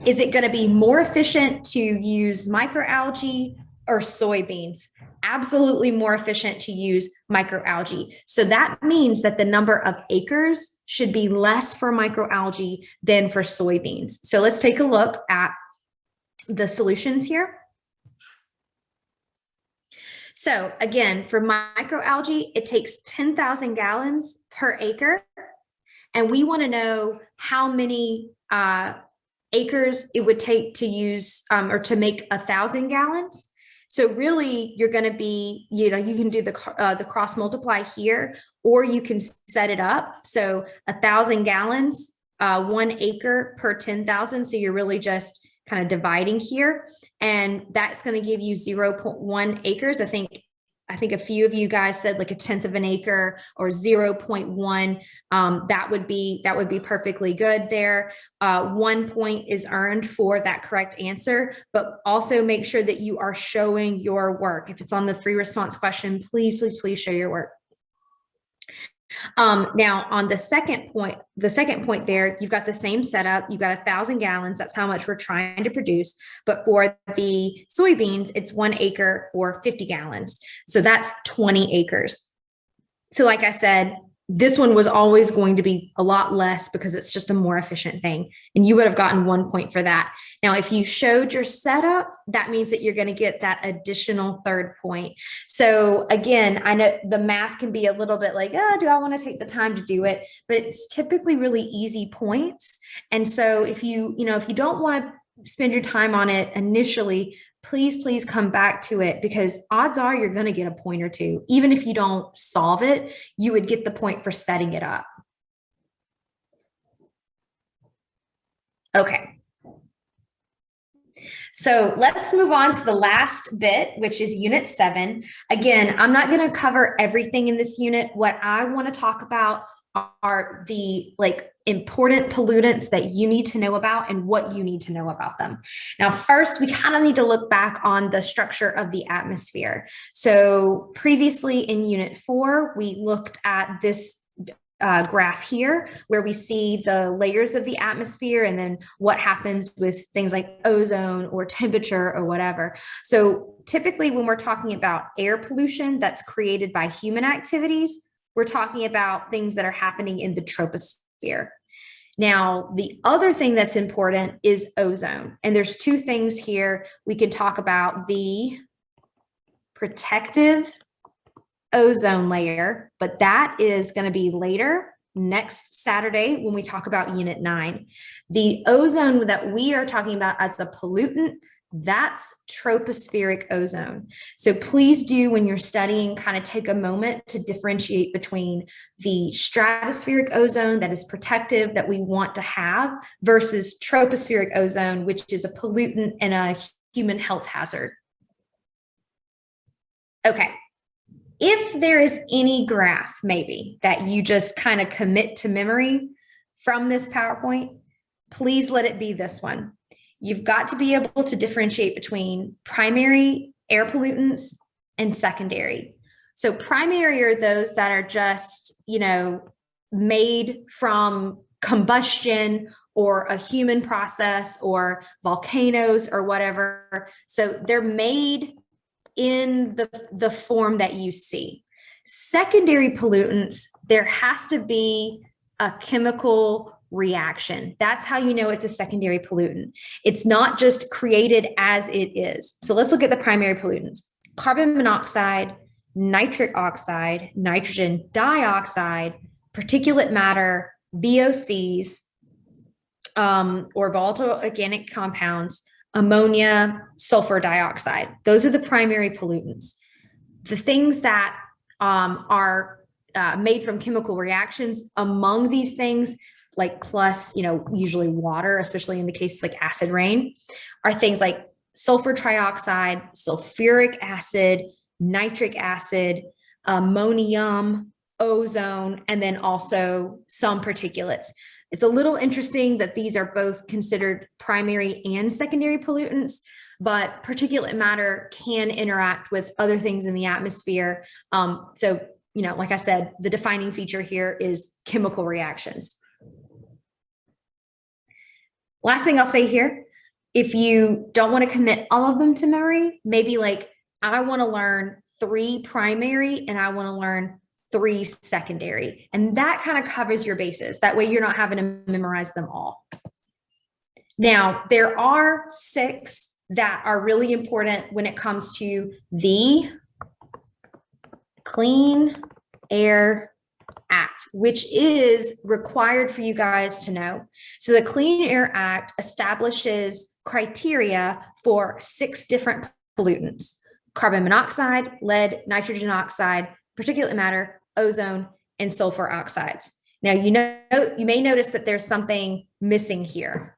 Is it going to be more efficient to use microalgae or soybeans? Absolutely more efficient to use microalgae. So that means that the number of acres should be less for microalgae than for soybeans. So let's take a look at the solutions here. So again, for microalgae, it takes 10,000 gallons per acre. And we want to know how many acres it would take to use or to make 1,000 gallons. So really, you're going to be, you can do the cross multiply here, or you can set it up. So 1,000 gallons, 1 acre per 10,000. So you're really just kind of dividing here, and that's going to give you 0.1 acres. I think a few of you guys said like a tenth of an acre or 0.1. That would be perfectly good there. 1 point is earned for that correct answer, but also make sure that you are showing your work. If it's on the free response question, please, please, please show your work. Now on the second point there, you've got the same setup. You've got 1,000 gallons. That's how much we're trying to produce. But for the soybeans, it's 1 acre for 50 gallons. So that's 20 acres. So like I said, this one was always going to be a lot less because it's just a more efficient thing. And you would have gotten 1 point for that. Now, if you showed your setup, that means that you're going to get that additional third point. So again, I know the math can be a little bit like, oh, do I want to take the time to do it? But it's typically really easy points. And so if you don't want to spend your time on it initially, please come back to it, because odds are you're going to get a point or two. Even if you don't solve it, you would get the point for setting it up. Okay. So let's move on to the last bit, which is unit 7. Again, I'm not going to cover everything in this unit. What I want to talk about are the important pollutants that you need to know about and what you need to know about them. Now, first, we kind of need to look back on the structure of the atmosphere. So previously in unit 4, we looked at this graph here where we see the layers of the atmosphere and then what happens with things like ozone or temperature or whatever. So typically when we're talking about air pollution that's created by human activities, we're talking about things that are happening in the troposphere. Now, the other thing that's important is ozone. And there's 2 things here. We can talk about the protective ozone layer, but that is going to be later next Saturday when we talk about unit 9. The ozone that we are talking about as the pollutant, that's tropospheric ozone. So please do, when you're studying, kind of take a moment to differentiate between the stratospheric ozone that is protective that we want to have versus tropospheric ozone, which is a pollutant and a human health hazard. Okay. If there is any graph maybe that you just kind of commit to memory from this PowerPoint, please let it be this one. You've got to be able to differentiate between primary air pollutants and secondary. So primary are those that are just, made from combustion or a human process or volcanoes or whatever. So they're made in the form that you see. Secondary pollutants, there has to be a chemical reaction. That's how you know it's a secondary pollutant. It's not just created as it is. So let's look at the primary pollutants. Carbon monoxide, nitric oxide, nitrogen dioxide, particulate matter, VOCs, or volatile organic compounds, ammonia, sulfur dioxide. Those are the primary pollutants. The things that are made from chemical reactions among these things, like plus, usually water, especially in the case of like acid rain, are things like sulfur trioxide, sulfuric acid, nitric acid, ammonium, ozone, and then also some particulates. It's a little interesting that these are both considered primary and secondary pollutants, but particulate matter can interact with other things in the atmosphere. So, like I said, the defining feature here is chemical reactions. Last thing I'll say here, if you don't want to commit all of them to memory, maybe like I want to learn 3 primary and I want to learn 3 secondary. And that kind of covers your bases. That way you're not having to memorize them all. Now, there are 6 that are really important when it comes to the Clean Air Act, which is required for you guys to know. So the Clean Air Act establishes criteria for 6 different pollutants: carbon monoxide, lead, nitrogen oxide, particulate matter, ozone, and sulfur oxides. Now, you may notice that there's something missing here.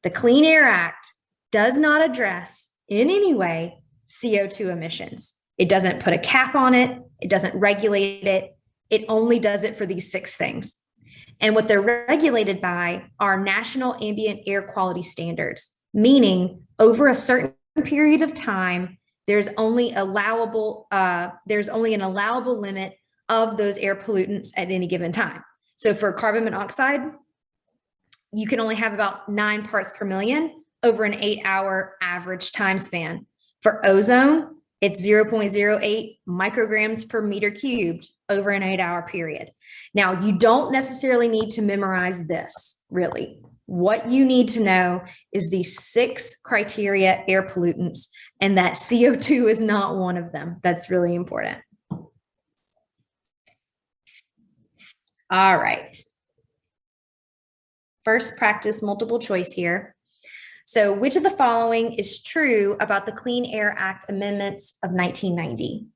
The Clean Air Act does not address in any way CO2 emissions. It doesn't put a cap on it. It doesn't regulate it. It only does it for these 6 things. And what they're regulated by are national ambient air quality standards, meaning over a certain period of time, there's only an allowable limit of those air pollutants at any given time. So for carbon monoxide, you can only have about 9 parts per million over an 8-hour average time span. For ozone, it's 0.08 micrograms per meter cubed over an 8-hour period. Now, you don't necessarily need to memorize this, really. What you need to know is these 6 criteria air pollutants, and that CO2 is not one of them. That's really important. All right. First, practice multiple choice here. So which of the following is true about the Clean Air Act amendments of 1990?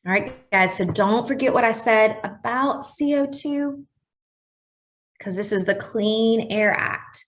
All right, guys, so don't forget what I said about CO2, because this is the Clean Air Act.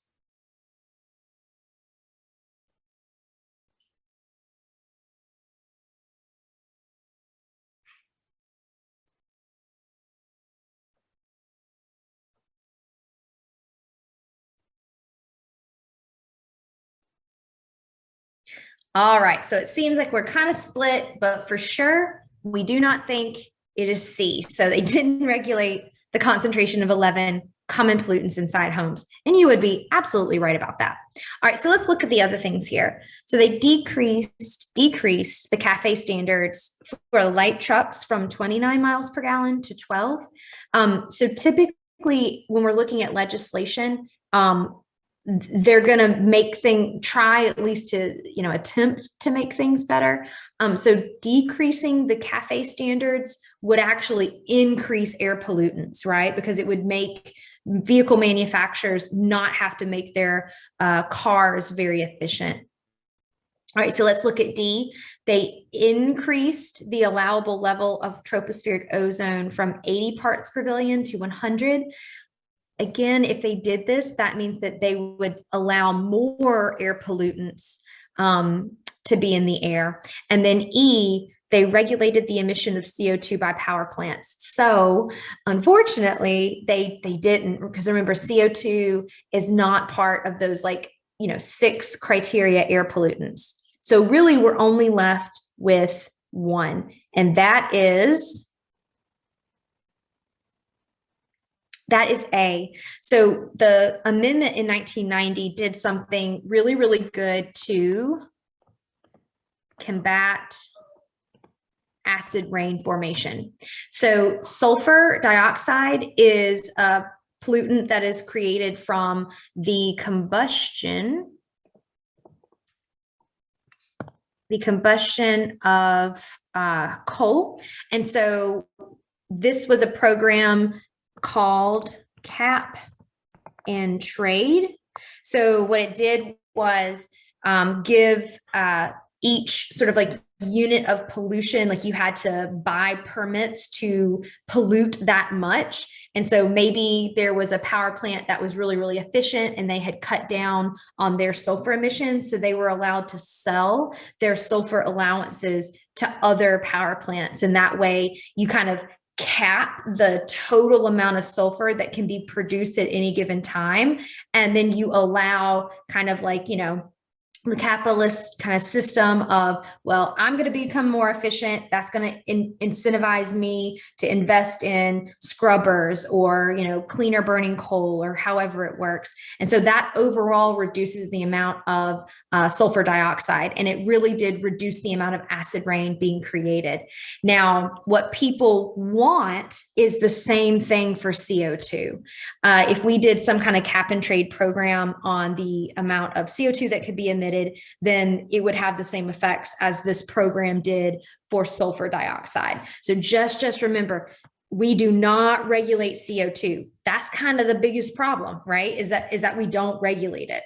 All right, so it seems like we're kind of split, but for sure, we do not think it is C. So they didn't regulate the concentration of 11 common pollutants inside homes. And you would be absolutely right about that. All right, so let's look at the other things here. So they decreased the CAFE standards for light trucks from 29 miles per gallon to 12. So typically, when we're looking at legislation, they're going to try at least to, attempt to make things better. So decreasing the CAFE standards would actually increase air pollutants, right? Because it would make vehicle manufacturers not have to make their cars very efficient. All right, so let's look at D. They increased the allowable level of tropospheric ozone from 80 parts per billion to 100. Again, if they did this, that means that they would allow more air pollutants to be in the air. And then E, they regulated the emission of CO2 by power plants. So unfortunately, they didn't, because remember, CO2 is not part of those 6 criteria air pollutants. So really, we're only left with 1, and that is A. So the amendment in 1990 did something really, really good to combat acid rain formation. So sulfur dioxide is a pollutant that is created from the combustion of coal. And so this was a program called Cap and Trade. So what it did was give each sort of unit of pollution, you had to buy permits to pollute that much. And so maybe there was a power plant that was really, really efficient and they had cut down on their sulfur emissions. So they were allowed to sell their sulfur allowances to other power plants. And that way you kind of cap the total amount of sulfur that can be produced at any given time. And then you allow kind of the capitalist kind of system of, well, I'm going to become more efficient. That's going to incentivize me to invest in scrubbers or, cleaner burning coal or however it works. And so that overall reduces the amount of sulfur dioxide. And it really did reduce the amount of acid rain being created. Now, what people want is the same thing for CO2. If we did some kind of cap and trade program on the amount of CO2 that could be emitted, then it would have the same effects as this program did for sulfur dioxide. So just remember, we do not regulate CO2. That's kind of the biggest problem, right? Is that we don't regulate it.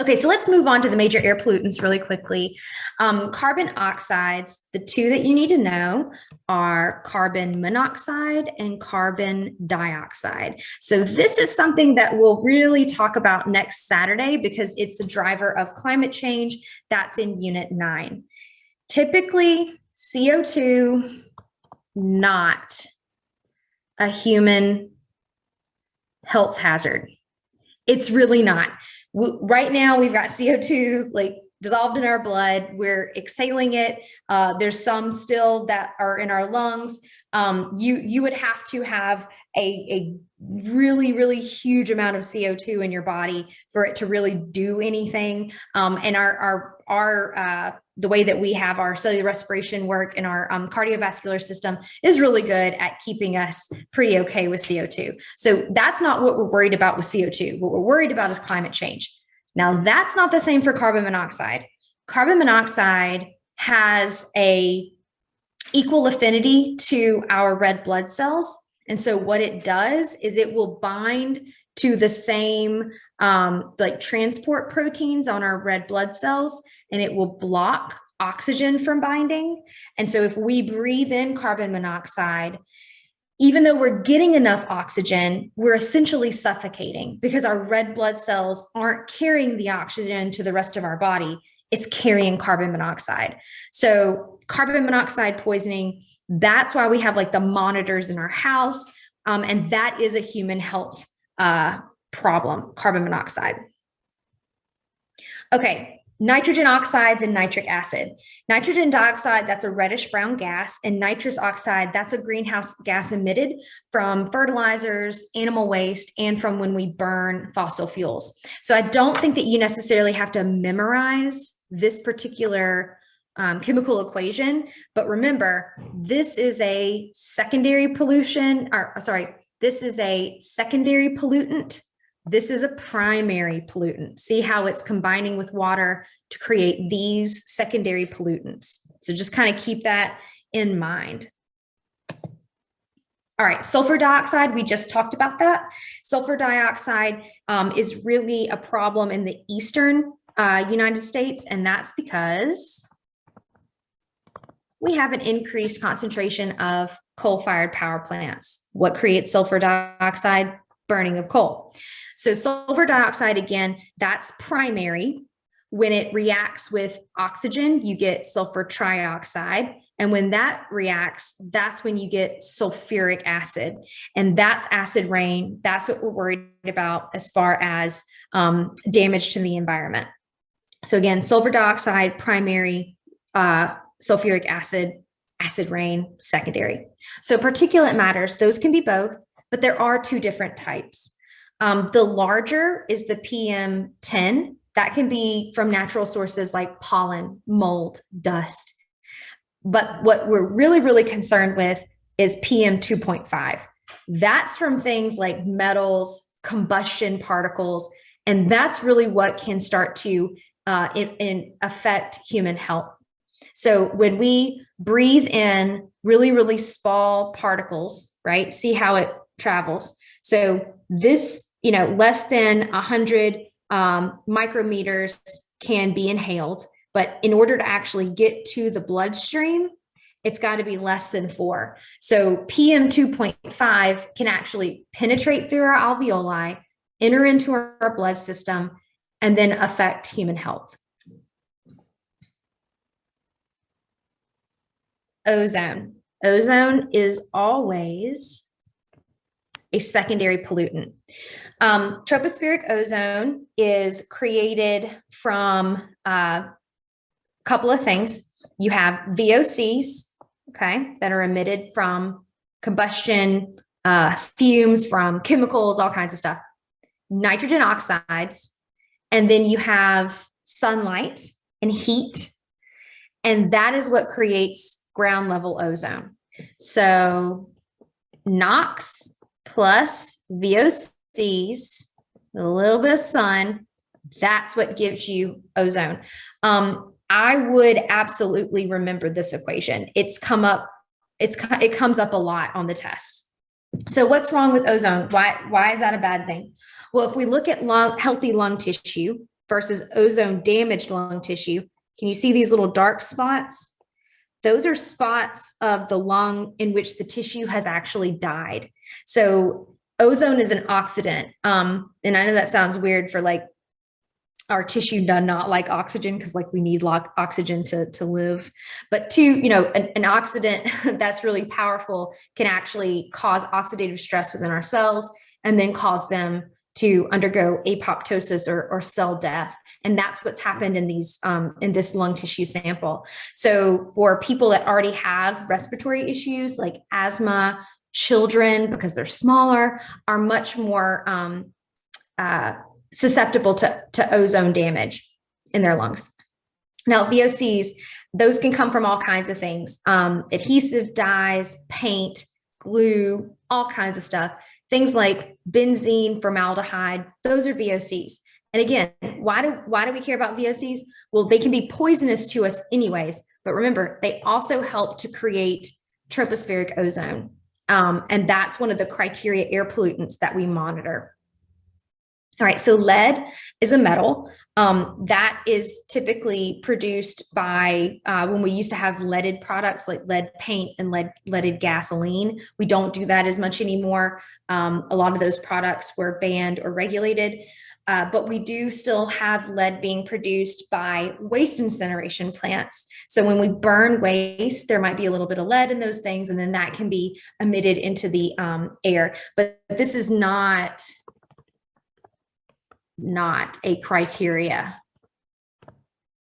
Okay, so let's move on to the major air pollutants really quickly. Carbon oxides, the two that you need to know are carbon monoxide and carbon dioxide. So this is something that we'll really talk about next Saturday because it's a driver of climate change. That's in Unit 9. Typically, CO2, not a human health hazard. It's really not. Right now, we've got CO2 like dissolved in our blood. We're exhaling it. There's some still that are in our lungs. You would have to have a really, really huge amount of CO2 in your body for it to really do anything. And the way that we have our cellular respiration work and our cardiovascular system is really good at keeping us pretty okay with CO2. So that's not what we're worried about with CO2. What we're worried about is climate change. Now, that's not the same for carbon monoxide. Carbon monoxide has a equal affinity to our red blood cells. And so what it does is it will bind to the same transport proteins on our red blood cells, and it will block oxygen from binding. And so if we breathe in carbon monoxide, even though we're getting enough oxygen, we're essentially suffocating because our red blood cells aren't carrying the oxygen to the rest of our body. It's carrying carbon monoxide. So carbon monoxide poisoning, that's why we have like the monitors in our house. And that is a human health problem, carbon monoxide. Okay, nitrogen oxides and nitric acid. Nitrogen dioxide, that's a reddish brown gas, and nitrous oxide, that's a greenhouse gas emitted from fertilizers, animal waste, and from when we burn fossil fuels. So I don't think that you necessarily have to memorize this particular chemical equation, but remember, this is a secondary pollution, this is a secondary pollutant. This is a primary pollutant. See how it's combining with water to create these secondary pollutants. So just kind of keep that in mind. All right, sulfur dioxide, we just talked about that. Sulfur dioxide is really a problem in the eastern United States, and that's because we have an increased concentration of coal-fired power plants. What creates sulfur dioxide? Burning of coal. So sulfur dioxide, again, that's primary. When it reacts with oxygen, you get sulfur trioxide. And when that reacts, that's when you get sulfuric acid. And that's acid rain. That's what we're worried about as far as damage to the environment. So again, sulfur dioxide, primary, sulfuric acid, acid rain, secondary. So particulate matters, those can be both, but there are two different types. The larger is the PM10. That can be from natural sources like pollen, mold, dust. But what we're really, really concerned with is PM2.5. That's from things like metals, combustion particles, and that's really what can start to affect human health. So when we breathe in really, really small particles, right? See how it travels. So this, less than 100 micrometers can be inhaled, but in order to actually get to the bloodstream, it's got to be less than 4. So PM2.5 can actually penetrate through our alveoli, enter into our blood system, and then affect human health. Ozone. Ozone is always a secondary pollutant. Tropospheric ozone is created from a couple of things. You have VOCs, okay, that are emitted from combustion, fumes from chemicals, all kinds of stuff. Nitrogen oxides, and then you have sunlight and heat, and that is what creates ground level ozone. So NOx plus VOCs, a little bit of sun, that's what gives you ozone. I would absolutely remember this equation. It comes up a lot on the test. So what's wrong with ozone? Why is that a bad thing? Well, if we look at healthy lung tissue versus ozone damaged lung tissue, can you see these little dark spots? Those are spots of the lung in which the tissue has actually died. So ozone is an oxidant. And I know that sounds weird for like our tissue does not like oxygen because like we need oxygen to live. But an oxidant that's really powerful can actually cause oxidative stress within our cells and then cause them to undergo apoptosis or cell death. And that's what's happened in this lung tissue sample. So for people that already have respiratory issues like asthma, children, because they're smaller, are much more susceptible to ozone damage in their lungs. Now, VOCs, those can come from all kinds of things. Adhesive dyes, paint, glue, all kinds of stuff. Things like benzene, formaldehyde, those are VOCs. And again, why do we care about VOCs? Well, they can be poisonous to us anyways, but remember, they also help to create tropospheric ozone. And that's one of the criteria air pollutants that we monitor. All right, so lead is a metal that is typically produced by when we used to have leaded products like lead paint and leaded gasoline. We don't do that as much anymore. A lot of those products were banned or regulated, but we do still have lead being produced by waste incineration plants. So when we burn waste, there might be a little bit of lead in those things, and then that can be emitted into the air. But this is not a criteria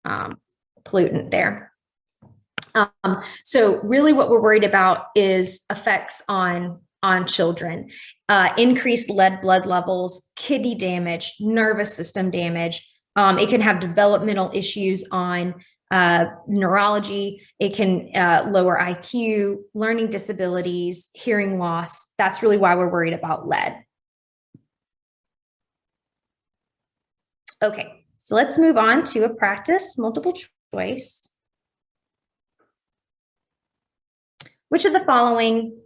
pollutant there. So really what we're worried about is effects on children, increased lead blood levels, kidney damage, nervous system damage. It can have developmental issues on neurology. It can lower IQ, learning disabilities, hearing loss. That's really why we're worried about lead. Okay, so let's move on to a practice multiple choice. Which of the following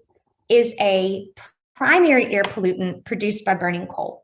is a primary air pollutant produced by burning coal?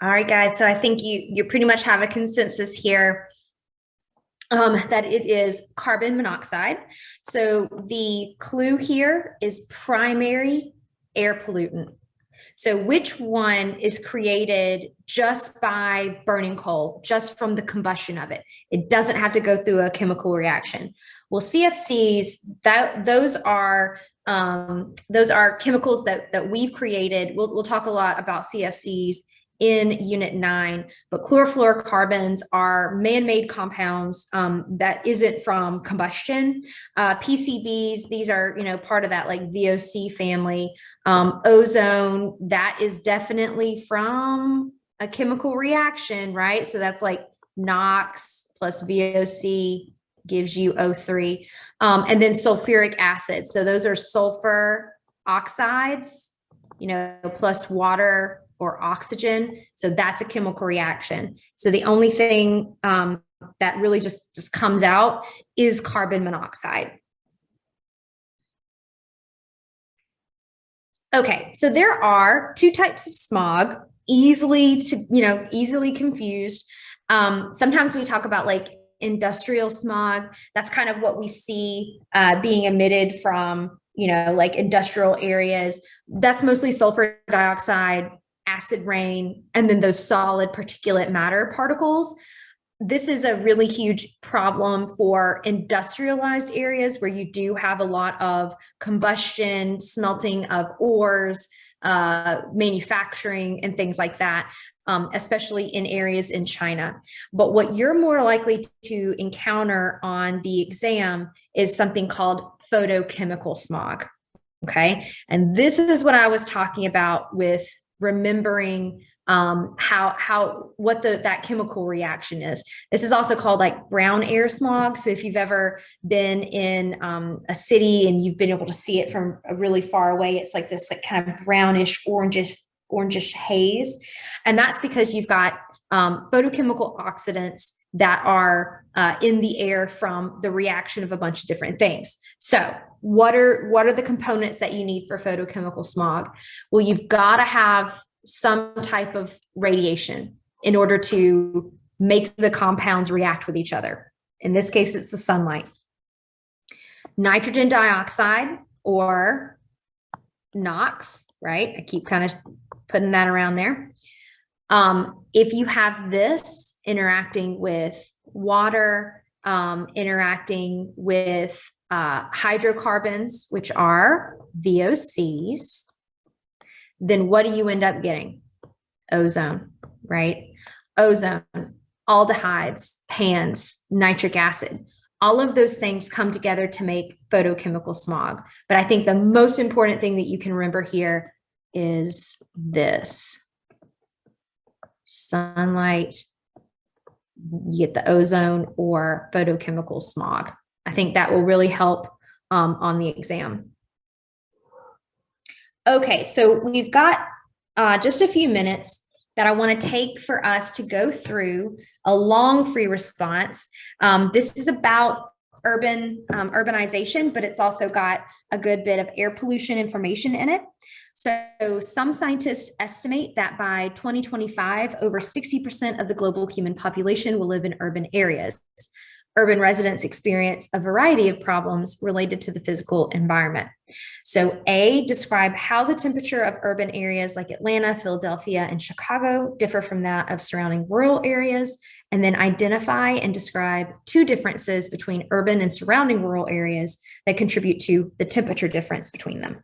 All right, guys. So I think you pretty much have a consensus here that it is carbon monoxide. So the clue here is primary air pollutant. So which one is created just by burning coal, just from the combustion of it? It doesn't have to go through a chemical reaction. Well, CFCs, those are chemicals that we've created. We'll talk a lot about CFCs in Unit 9, but chlorofluorocarbons are man-made compounds that isn't from combustion. PCBs, these are part of that like VOC family. Ozone, that is definitely from a chemical reaction, right? So that's like NOx plus VOC gives you O3. And then sulfuric acid. So those are sulfur oxides, plus water or oxygen. So that's a chemical reaction. So the only thing that really just comes out is carbon monoxide. Okay, so there are two types of smog, easily confused. Sometimes we talk about like industrial smog. That's kind of what we see being emitted from, like industrial areas. That's mostly sulfur dioxide, acid rain, and then those solid particulate matter particles. This is a really huge problem for industrialized areas where you do have a lot of combustion, smelting of ores, manufacturing, and things like that, especially in areas in China. But what you're more likely to encounter on the exam is something called photochemical smog. Okay. And this is what I was talking about with remembering what that chemical reaction is. This is also called like brown air smog. So if you've ever been in a city and you've been able to see it from a really far away, it's like this like kind of brownish, orangish haze. And that's because you've got photochemical oxidants that are in the air from the reaction of a bunch of different things. So what are the components that you need for photochemical smog? Well, you've got to have some type of radiation in order to make the compounds react with each other. In this case, it's the sunlight. Nitrogen dioxide, or NOx, right? I keep kind of putting that around there. If you have this interacting with water, interacting with hydrocarbons, which are VOCs, then what do you end up getting? Ozone, right? Ozone, aldehydes, PANs, nitric acid. All of those things come together to make photochemical smog. But I think the most important thing that you can remember here is this. Sunlight, you get the ozone or photochemical smog. I think that will really help on the exam. Okay, so we've got just a few minutes that I want to take for us to go through a long free response. This is about urbanization, but it's also got a good bit of air pollution information in it. So some scientists estimate that by 2025, over 60% of the global human population will live in urban areas. Urban residents experience a variety of problems related to the physical environment. So A, describe how the temperature of urban areas like Atlanta, Philadelphia, and Chicago differ from that of surrounding rural areas, and then identify and describe two differences between urban and surrounding rural areas that contribute to the temperature difference between them.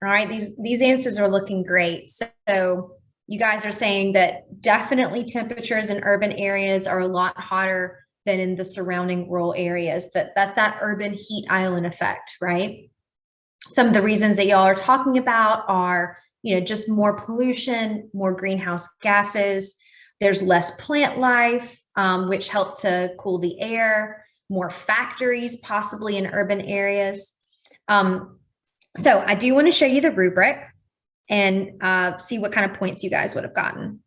All right, these answers are looking great. So you guys are saying that definitely temperatures in urban areas are a lot hotter than in the surrounding rural areas. That's that urban heat island effect, right? Some of the reasons that y'all are talking about are, just more pollution, more greenhouse gases. There's less plant life, which help to cool the air, more factories possibly in urban areas. So I do want to show you the rubric and see what kind of points you guys would have gotten.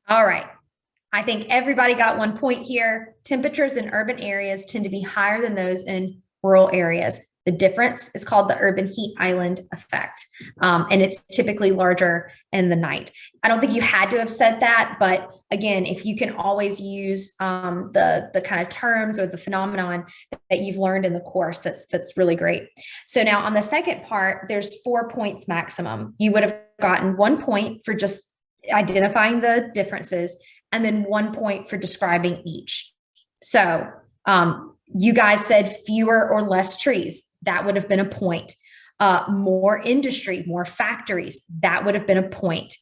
All right. I think everybody got 1 point here. Temperatures in urban areas tend to be higher than those in rural areas. The difference is called the urban heat island effect, and it's typically larger in the night. I don't think you had to have said that, but again, if you can always use the kind of terms or the phenomenon that you've learned in the course, that's really great. So now on the second part, there's 4 points maximum. You would have gotten 1 point for just identifying the differences, and then 1 point for describing each. So you guys said fewer or less trees. That would have been a point. More industry, more factories. That would have been a point.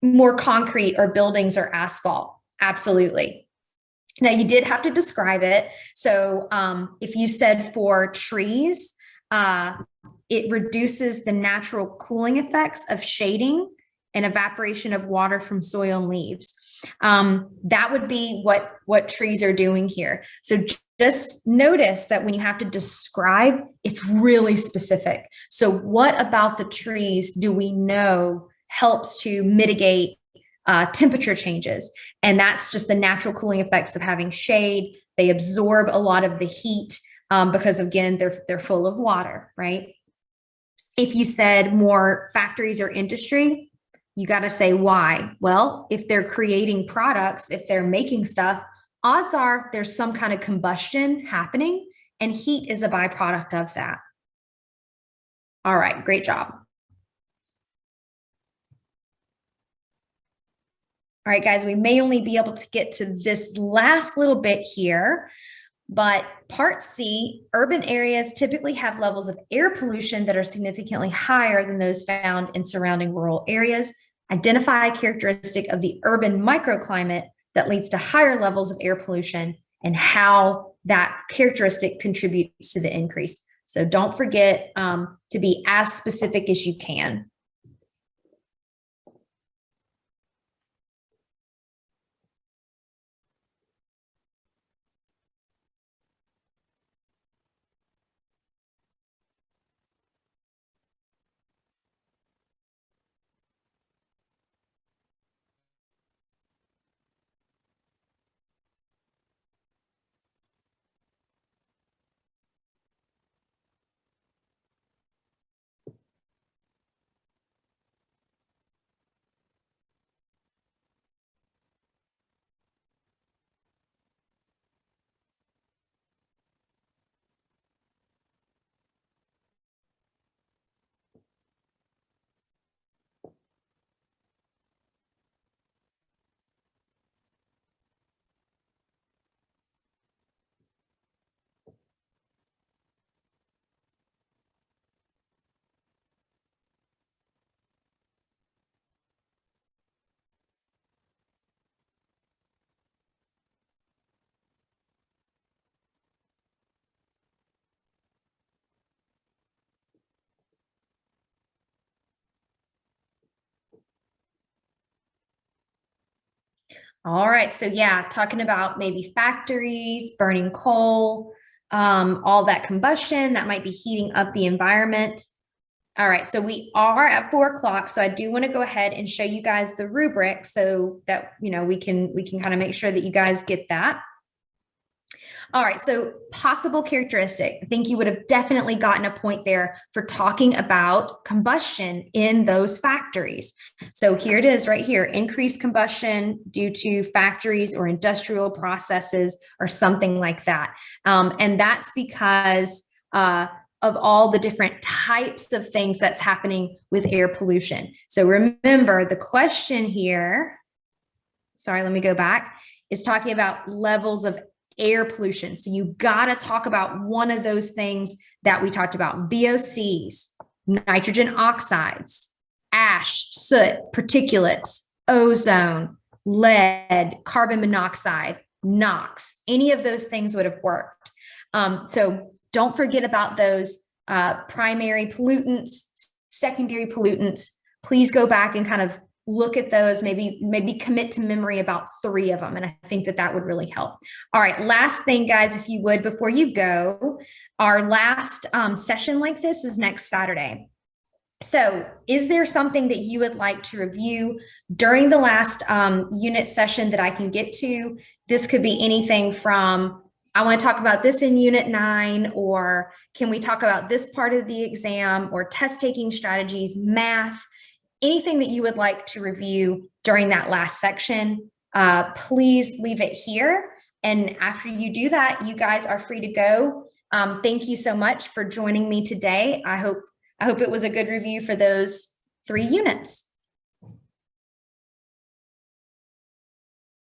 More concrete or buildings or asphalt. Absolutely. Now you did have to describe it. So if you said for trees, it reduces the natural cooling effects of shading and evaporation of water from soil and leaves. That would be what trees are doing here. So just notice that when you have to describe, it's really specific. So what about the trees do we know helps to mitigate temperature changes? And that's just the natural cooling effects of having shade. They absorb a lot of the heat because, again, they're full of water, right? If you said more factories or industry, you got to say why. Well, if they're creating products, if they're making stuff, odds are there's some kind of combustion happening, and heat is a byproduct of that. All right, great job. All right, guys, we may only be able to get to this last little bit here, but part C, urban areas typically have levels of air pollution that are significantly higher than those found in surrounding rural areas. Identify a characteristic of the urban microclimate that leads to higher levels of air pollution and how that characteristic contributes to the increase. So don't forget to be as specific as you can. All right, so yeah, talking about maybe factories, burning coal, all that combustion that might be heating up the environment. All right, so we are at 4 o'clock, so I do want to go ahead and show you guys the rubric so that we can kind of make sure that you guys get that. All right, so possible characteristic. I think you would have definitely gotten a point there for talking about combustion in those factories. So here it is right here, increased combustion due to factories or industrial processes or something like that. And that's because of all the different types of things that's happening with air pollution. So remember the question here, sorry, let me go back, is talking about levels of air pollution. So you got to talk about one of those things that we talked about: VOCs, nitrogen oxides, ash, soot, particulates, ozone, lead, carbon monoxide, NOx. Any of those things would have worked. So don't forget about those primary pollutants, secondary pollutants. Please go back and kind of look at those, maybe commit to memory about 3 of them. And I think that would really help. All right, last thing, guys, if you would, before you go, our last session like this is next Saturday. So is there something that you would like to review during the last unit session that I can get to? This could be anything from, I want to talk about this in unit 9, or can we talk about this part of the exam, or test taking strategies, math, anything that you would like to review during that last section. Please leave it here. And after you do that, you guys are free to go. Thank you so much for joining me today. I hope it was a good review for those 3 units.